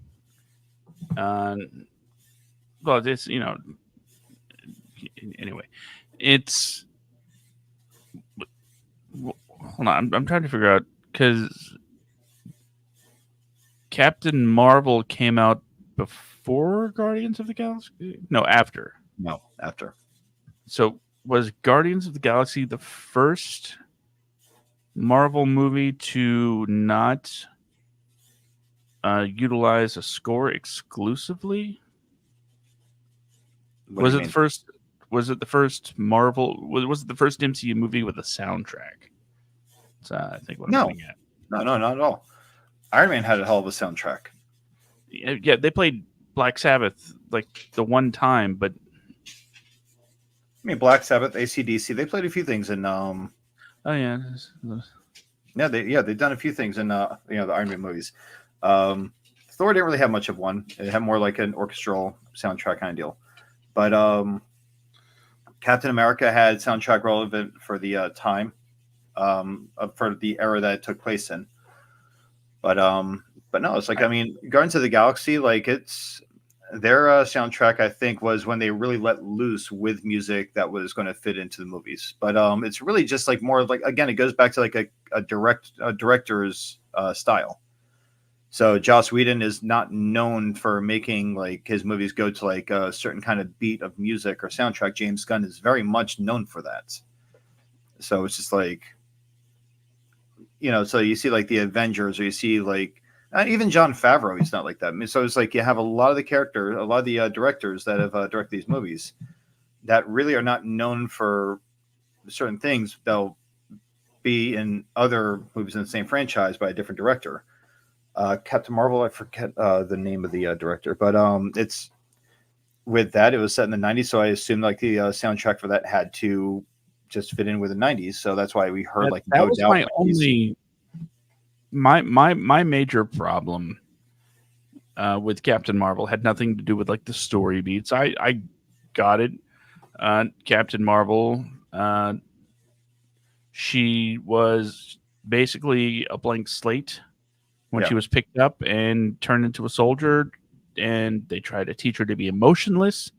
uh, well, this anyway, it's hold on. I'm trying to figure out because Captain Marvel came out before Guardians of the Galaxy. No, after. no, after. So was Guardians of the Galaxy the first Marvel movie to not utilize a score exclusively? What do Was you it the mean? first? Was it the first Marvel? Was it the first MCU movie with a soundtrack? That's I think what I'm No, getting at. no, not at all. Iron Man had a hell of a soundtrack. Yeah, they played Black Sabbath like the one time, but I mean, Black Sabbath, AC/DC, they played a few things in. oh yeah, They've done a few things in the Iron Man movies. Um, Thor didn't really have much of one. It had more like an orchestral soundtrack kind of deal. But Captain America had soundtrack relevant for the time, for the era that it took place in. But no, it's like I mean, Guardians of the Galaxy, like it's their soundtrack. I think was when they really let loose with music that was going to fit into the movies. But it's really just like more like again, it goes back to like a director's style. So Joss Whedon is not known for making like his movies go to like a certain kind of beat of music or soundtrack. James Gunn is very much known for that. So it's just like so you see like the Avengers, or you see like even John Favreau, he's not like that. I mean, so it's like you have a lot of a lot of the directors that have directed these movies that really are not known for certain things. They'll be in other movies in the same franchise by a different director. Captain Marvel, I forget the name of the director, but it's with that it was set in the 90s, so I assume like the soundtrack for that had to just fit in with the 90s, so that's why we heard like that No was Doubt my 90s. only my major problem with Captain Marvel had nothing to do with like the story beats. I got it. Captain Marvel, she was basically a blank slate when she was picked up and turned into a soldier, and they tried to teach her to be emotionless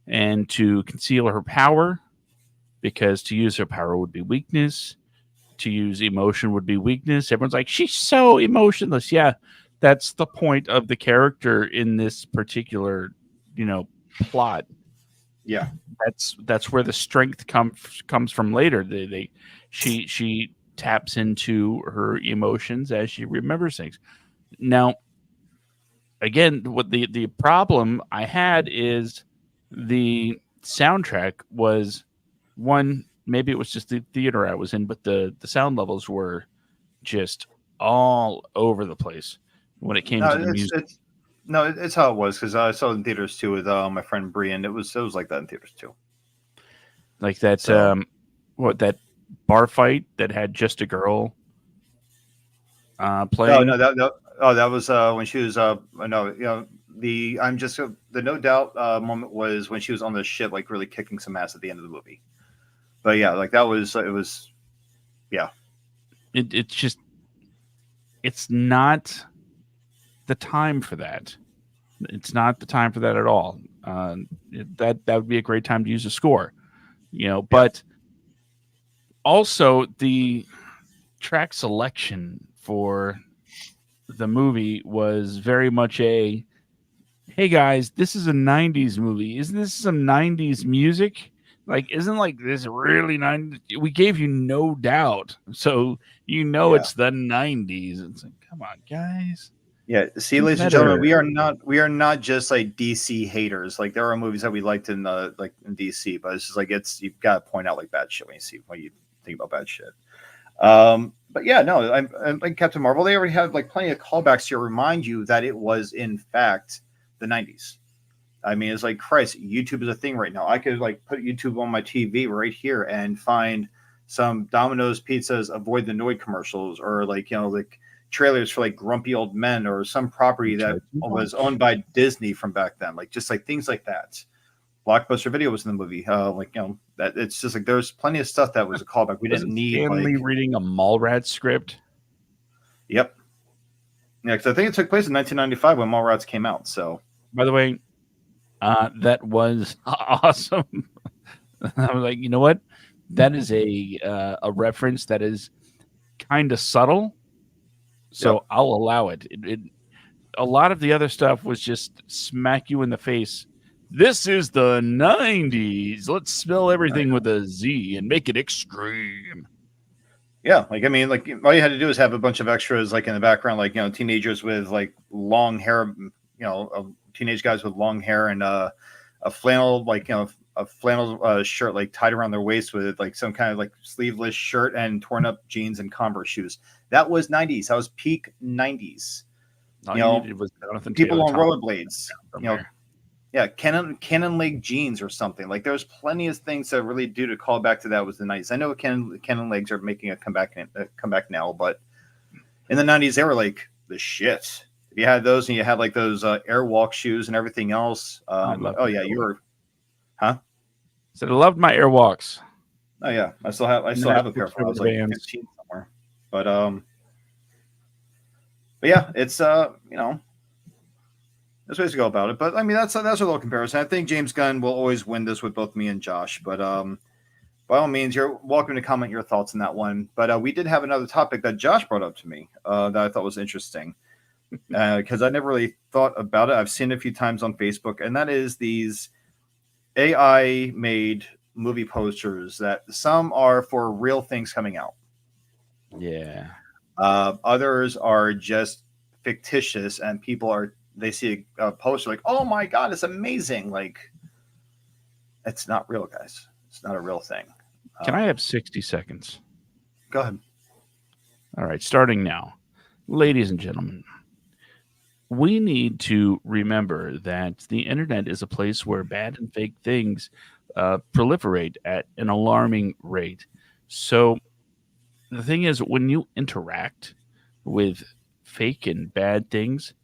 and to conceal her power because to use her power would be weakness. To use emotion would be weakness. Everyone's like, she's so emotionless. Yeah, that's the point of the character in this particular, plot. Yeah. That's where the strength comes from later. She taps into her emotions as she remembers things. Now, again, what the problem I had is the soundtrack was one. Maybe it was just the theater I was in, but the sound levels were just all over the place when it came No, to the music. it's how it was because I saw it in theaters too with my friend Bree, and it was like that in theaters too. Like that, So that bar fight that had just a girl no, playing. no, that was when she was no, the I'm just the No Doubt moment was when she was on the ship, like really kicking some ass at the end of the movie. But yeah, like that was it was yeah. It's just it's not the time for that. It's not the time for that at all. That would be a great time to use a score, Yeah. But also the track selection for the movie was very much a hey guys, this is a 90s movie. Isn't this some 90s music? Like, isn't like this really 90s? We gave you No Doubt. So Yeah. it's the 90s. It's like, come on, guys. Yeah. See, Do ladies and gentlemen, better. we are not just like DC haters. Like there are movies that we liked in DC, but it's just like you've got to point out like bad shit when you think about bad shit. But yeah, no, I'm like Captain Marvel. They already have like plenty of callbacks to remind you that it was in fact the 90s. I mean, it's like Christ, YouTube is a thing right now. I could like put YouTube on my TV right here and find some Domino's pizzas, avoid the Noid commercials, or like like trailers for like Grumpy Old Men, or some property that was owned by Disney from back then, like just like things like that. Blockbuster Video was in the movie. That it's just like there's plenty of stuff that was a callback. We didn't Wasn't need Stanley like reading a Mallrats script? yep. Yeah, because I think it took place in 1995 when Mallrats came out. So By the way, that was awesome. I was like, you know what? That is a reference that is kind of subtle, so yep. I'll allow it. A lot of the other stuff was just smack you in the face. This is the 90s. Let's spell everything with a Z and make it extreme. Yeah, like I mean, like all you had to do is have a bunch of extras, like in the background, like teenagers with like long hair, teenage guys with long hair and a flannel, like a flannel shirt, like tied around their waist with like some kind of like sleeveless shirt and torn up jeans and Converse shoes. That was 90s. That was peak 90s. All you needed was Jonathan People Taylor on Thomas rollerblades. somewhere. Yeah, Cannon leg jeans or something. Like there's plenty of things that really do to call back to that was the 90s. I know Cannon legs are making a comeback now, but in the 90s they were like the shit. If you had those and you had like those Airwalk shoes and everything else, oh yeah, you were, huh? Said I loved my Airwalks. Oh yeah, I still have a pair from when I was like 15 somewhere. But yeah, it's there's ways to go about it. But I mean, that's a little comparison. I think James Gunn will always win this with both me and Josh. But by all means, you're welcome to comment your thoughts on that one. But we did have another topic that Josh brought up to me that I thought was interesting because I never really thought about it. I've seen it a few times on Facebook, and that is these AI made movie posters that some are for real things coming out. Yeah. Others are just fictitious, and they see a poster like, oh my God, it's amazing. Like, it's not real, guys. It's not a real thing. Can I have 60 seconds? Go ahead. All right, starting now. Ladies and gentlemen, we need to remember that the internet is a place where bad and fake things proliferate at an alarming rate. So the thing is, when you interact with fake and bad things,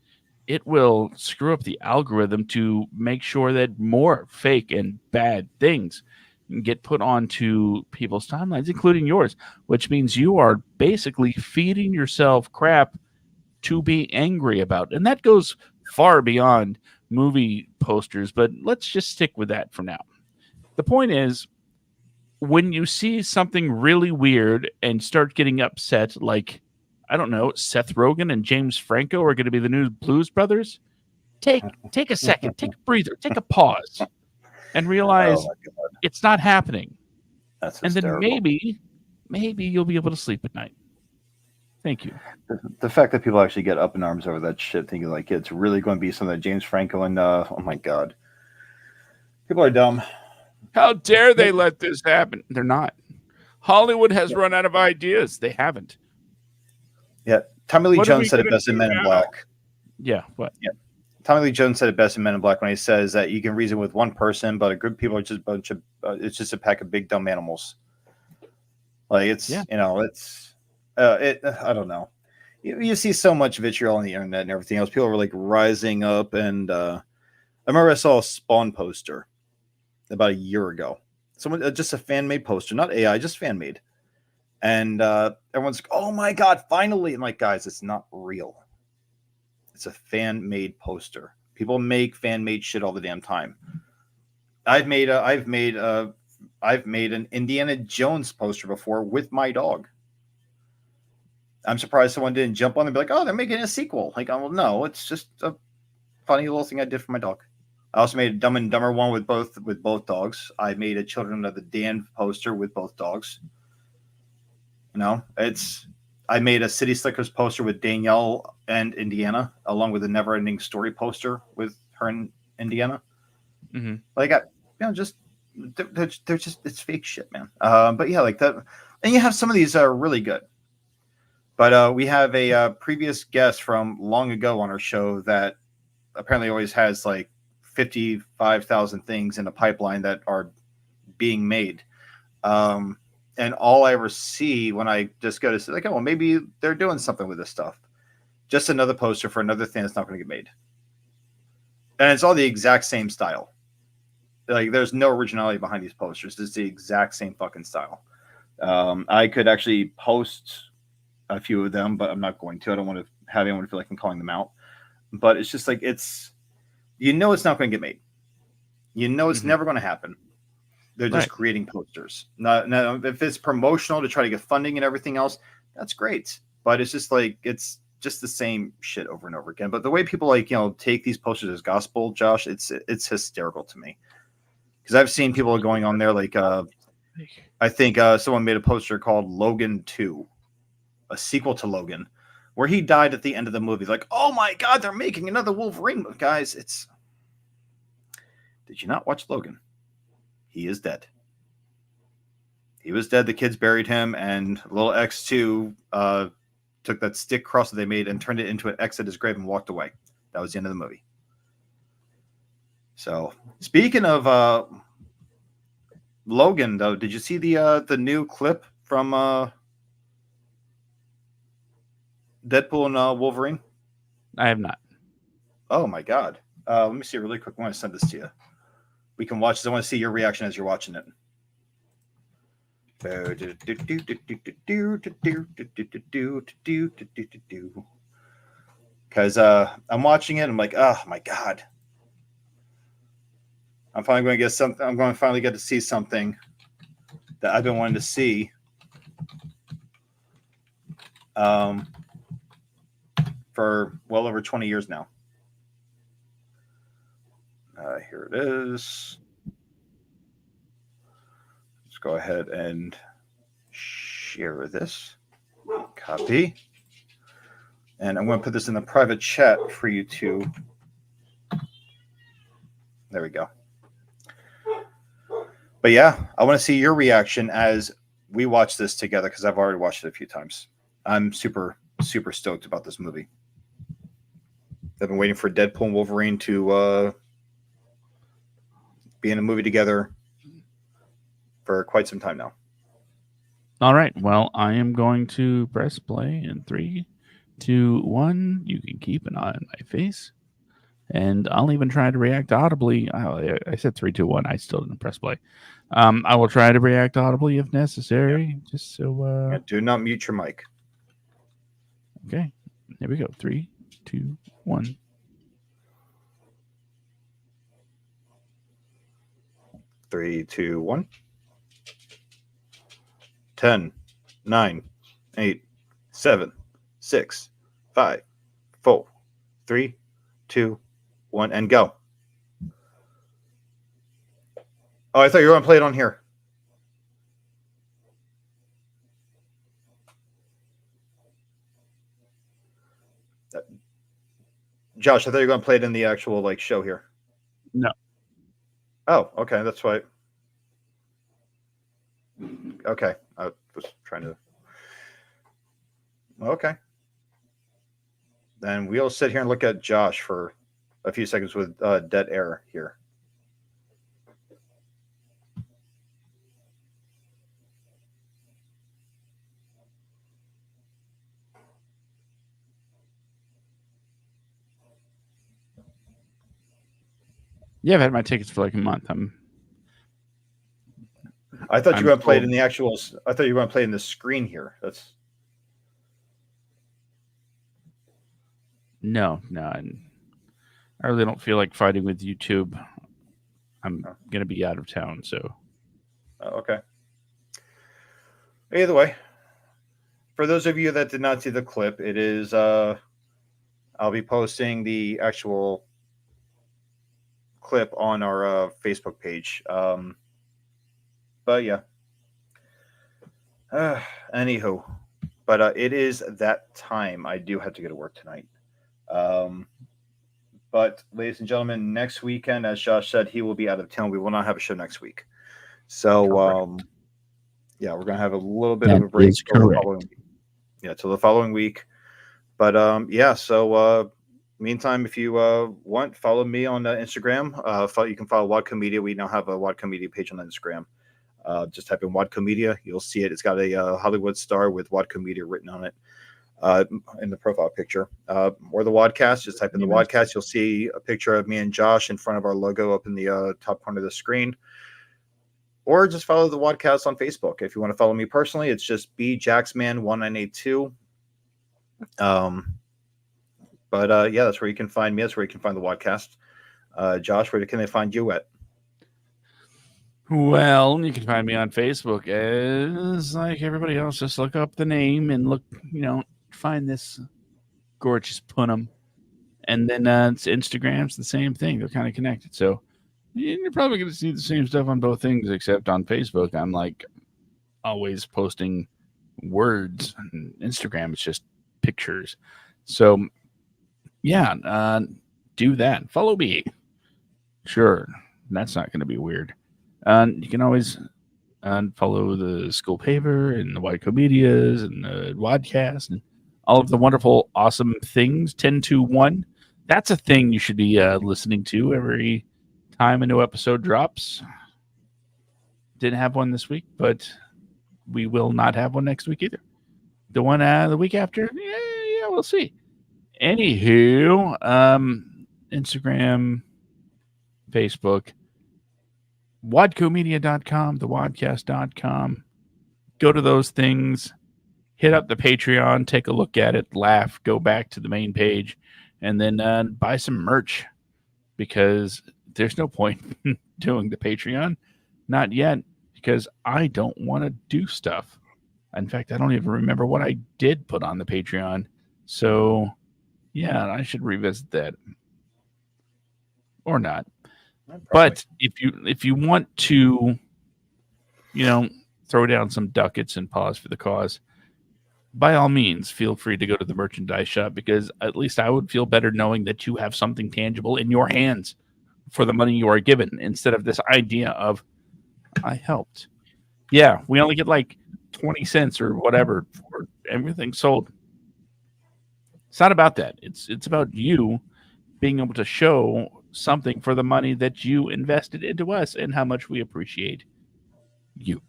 it will screw up the algorithm to make sure that more fake and bad things get put onto people's timelines, including yours, which means you are basically feeding yourself crap to be angry about. And that goes far beyond movie posters, but let's just stick with that for now. The point is, when you see something really weird and start getting upset, like, I don't know, Seth Rogen and James Franco are going to be the new Blues Brothers, take a second, take a breather, take a pause, and realize it's not happening. That's and hysterical. then maybe you'll be able to sleep at night. Thank you. The fact that people actually get up in arms over that shit, thinking like it's really going to be something that James Franco and oh my God, people are dumb. How dare they let this happen? They're not. Hollywood has run out of ideas. They haven't. Yeah, Tommy Lee Jones said it best in Men in Black. Yeah, what? Yeah, Tommy Lee Jones said it best in Men in Black when he says that you can reason with one person, but a group of people are just a bunch of it's just a pack of big dumb animals. Like it's it's I don't know. You see so much vitriol on the internet and everything else. People were like rising up, and I remember I saw a Spawn poster about a year ago, someone just a fan made poster, not AI, just fan made. And everyone's like, "Oh my god, finally!" I'm like, guys, it's not real. It's a fan made poster. People make fan made shit all the damn time. I've made an Indiana Jones poster before with my dog. I'm surprised someone didn't jump on and be like, "Oh, they're making a sequel." Like, oh well, no, it's just a funny little thing I did for my dog. I also made a Dumb and Dumber one with both dogs. I made a Children of the Damned poster with both dogs. You know, it's I made a City Slickers poster with Danielle and Indiana, along with a Never Ending Story poster with her and Indiana. Mm-hmm. Like, just they're just it's fake shit, man. But yeah, like that, and you have some of these are really good. But we have a previous guest from long ago on our show that apparently always has like 55,000 things in the pipeline that are being made. And all I ever see when I just go to say, like, oh, well, maybe they're doing something with this stuff. Just another poster for another thing that's not going to get made. And it's all the exact same style. Like, there's no originality behind these posters. It's the exact same fucking style. I could actually post a few of them, but I'm not going to. I don't want to have anyone feel like I'm calling them out. But it's just like, it's not going to get made. It's never going to happen. They're just creating posters. Now, if it's promotional to try to get funding and everything else, that's great. But it's just like, it's just the same shit over and over again. But the way people take these posters as gospel, Josh, it's hysterical to me. Because I've seen people going on there like, I think someone made a poster called Logan 2, a sequel to Logan, where he died at the end of the movie. Like, oh my God, they're making another Wolverine. Guys, did you not watch Logan? He is dead. He was dead. The kids buried him, and little X2 took that stick cross that they made and turned it into an X at his grave and walked away. That was the end of the movie. So, speaking of Logan, though, did you see the new clip from Deadpool and Wolverine? I have not. Oh my God! Let me see really quick. I want to send this to you. We can watch this. I want to see your reaction as you're watching it. Because I'm watching it, I'm like, oh my God. I'm finally going to get something. I'm going to finally get to see something that I've been wanting to see. For well over 20 years now. Here it is. Let's go ahead and share this. Copy. And I'm going to put this in the private chat for you to. There we go. But yeah, I want to see your reaction as we watch this together because I've already watched it a few times. I'm super, super stoked about this movie. I've been waiting for Deadpool and Wolverine to be in a movie together for quite some time now. All right. Well, I am going to press play in 3, 2, 1. You can keep an eye on my face. And I'll even try to react audibly. I said 3, 2, 1. I still didn't press play. I will try to react audibly if necessary. Yep. Just so. Do not mute your mic. Okay. Here we go. 3, 2, 1. 3, 2, 1. 10, 9, 8, 7, 6, 5, 4, 3, 2, 1, and go. Oh, I thought you were going to play it on here. Josh, I thought you were going to play it in the actual show here. No. Oh, okay. That's why. Okay. I was trying to. Okay. Then we'll sit here and look at Josh for a few seconds with dead air here. Yeah, I've had my tickets for like a month. I thought you I'm were going to play it told in the actual. I thought you were going to play in the screen here. That's no. I really don't feel like fighting with YouTube. I'm oh, gonna be out of town, so okay. Either way, for those of you that did not see the clip, it is. I'll be posting the actual clip on our Facebook page. But yeah. Anywho, but it is that time. I do have to go to work tonight. Um, but ladies and gentlemen, next weekend, as Josh said, he will be out of town. We will not have a show next week. So correct. yeah, we're gonna have a little bit of That a break is till the following correct. week. Yeah, till the following week. But yeah. So meantime, if you want, follow me on Instagram. You can follow Wadco Media. We now have a Wadco Media page on Instagram. Just type in Wadco Media. You'll see it. It's got a Hollywood star with Wadco Media written on it in the profile picture. Or the WADcast. Just type in the WADcast. You'll see a picture of me and Josh in front of our logo up in the top corner of the screen. Or just follow the WADcast on Facebook. If you want to follow me personally, it's just bjacksman1982. But yeah, that's where you can find me. That's where you can find the WADcast. Josh, where can they find you at? Well, you can find me on Facebook as like everybody else. Just look up the name and look, find this gorgeous punum. And then it's Instagram's the same thing. They're kind of connected. So you're probably going to see the same stuff on both things, except on Facebook, I'm like always posting words. And Instagram, it's just pictures. So yeah, do that. Follow me. Sure. That's not going to be weird. You can always follow the School Paper and the White Comedias and the WADcast and all of the wonderful, awesome things. 10-1. That's a thing you should be listening to every time a new episode drops. Didn't have one this week, but we will not have one next week either. The one the week after, yeah, we'll see. Anywho, Instagram, Facebook, wadcomedia.com, thewadcast.com. Go to those things, hit up the Patreon, take a look at it, laugh, go back to the main page, and then buy some merch because there's no point doing the Patreon. Not yet, because I don't want to do stuff. In fact, I don't even remember what I did put on the Patreon. So, yeah, I should revisit that. Or not. But if you want to, throw down some ducats and pause for the cause, by all means, feel free to go to the merchandise shop because at least I would feel better knowing that you have something tangible in your hands for the money you are given instead of this idea of, I helped. Yeah, we only get like 20 cents or whatever for everything sold. It's not about that. It's about you being able to show something for the money that you invested into us and how much we appreciate you.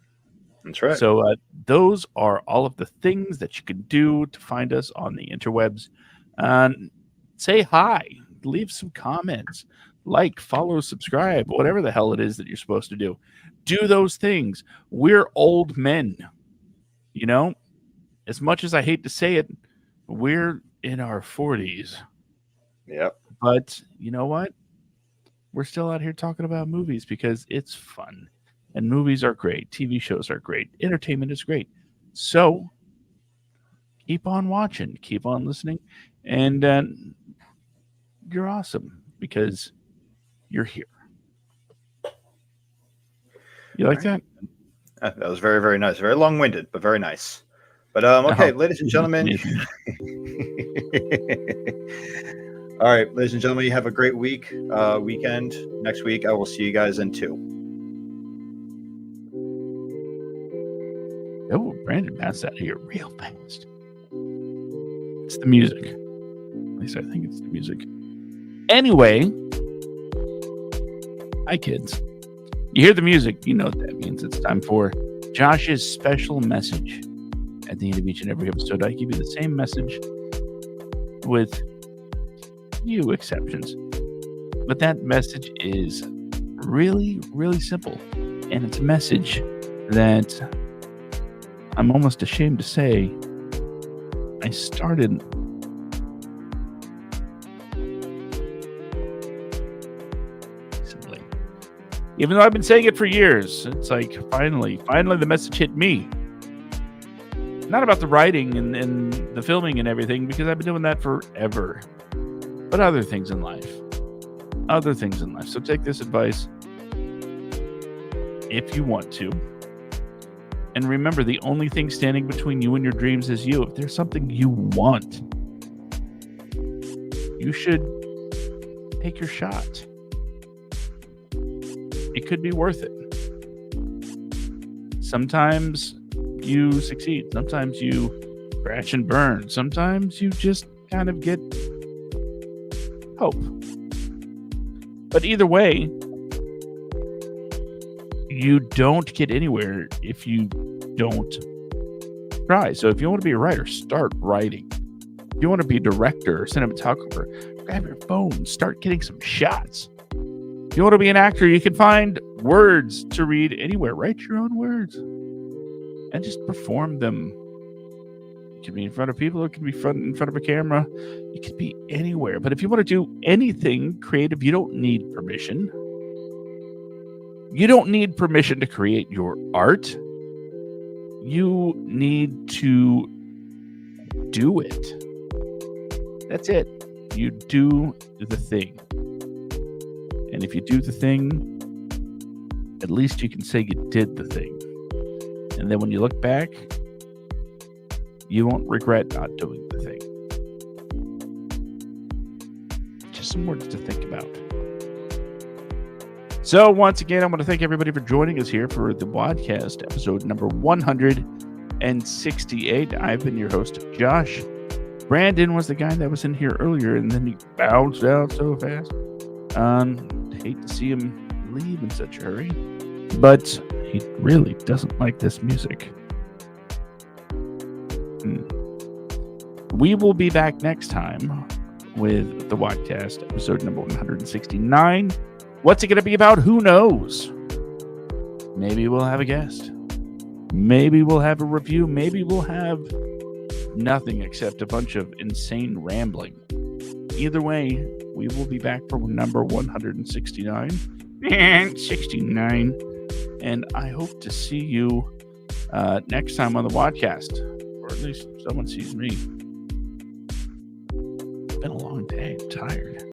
That's right. So those are all of the things that you can do to find us on the interwebs. Say hi, leave some comments, like, follow, subscribe, whatever the hell it is that you're supposed to do. Do those things. We're old men. As much as I hate to say it, we're in our 40s. Yep. But you know what? We're still out here talking about movies because it's fun. And movies are great. TV shows are great. Entertainment is great. So keep on watching, keep on listening, and you're awesome because you're here. You like that? That was very, very nice. Very long-winded, but very nice. But okay, ladies and gentlemen. All right, ladies and gentlemen, you have a great weekend. Next week, I will see you guys in 2. Oh, Brandon passed out of here real fast. It's the music. At least I think it's the music. Anyway, hi, kids. You hear the music, you know what that means. It's time for Josh's special message. At the end of each and every episode, I give you the same message with few exceptions. But that message is really, really simple. And it's a message that I'm almost ashamed to say I started recently. Even though I've been saying it for years, it's like finally the message hit me. Not about the writing and the filming and everything, because I've been doing that forever. But other things in life. So take this advice if you want to. And remember, the only thing standing between you and your dreams is you. If there's something you want, you should take your shot. It could be worth it. Sometimes you succeed. Sometimes you crash and burn. Sometimes you just kind of get hope. But either way, you don't get anywhere if you don't try. So if you want to be a writer, start writing. If you want to be a director or cinematographer, grab your phone, start getting some shots. If you want to be an actor, you can find words to read anywhere. Write your own words and just perform them. It can be in front of people. It can be in front of a camera. It could be anywhere. But if you want to do anything creative, you don't need permission. You don't need permission to create your art. You need to do it. That's it. You do the thing. And if you do the thing, at least you can say you did the thing. And then when you look back, you won't regret not doing the thing. Just some words to think about. So once again, I want to thank everybody for joining us here for the WADcast, episode number 168. I've been your host, Josh. Brandon was the guy that was in here earlier, and then he bounced out so fast. Hate to see him leave in such a hurry, but he really doesn't like this music. We will be back next time with the WADcast, episode number 169. What's it going to be about? Who knows? Maybe we'll have a guest. Maybe we'll have a review. Maybe we'll have nothing except a bunch of insane rambling. Either way, we will be back for number 169. And I hope to see you next time on the WADcast. Or at least someone sees me. It's been a long day. I'm tired.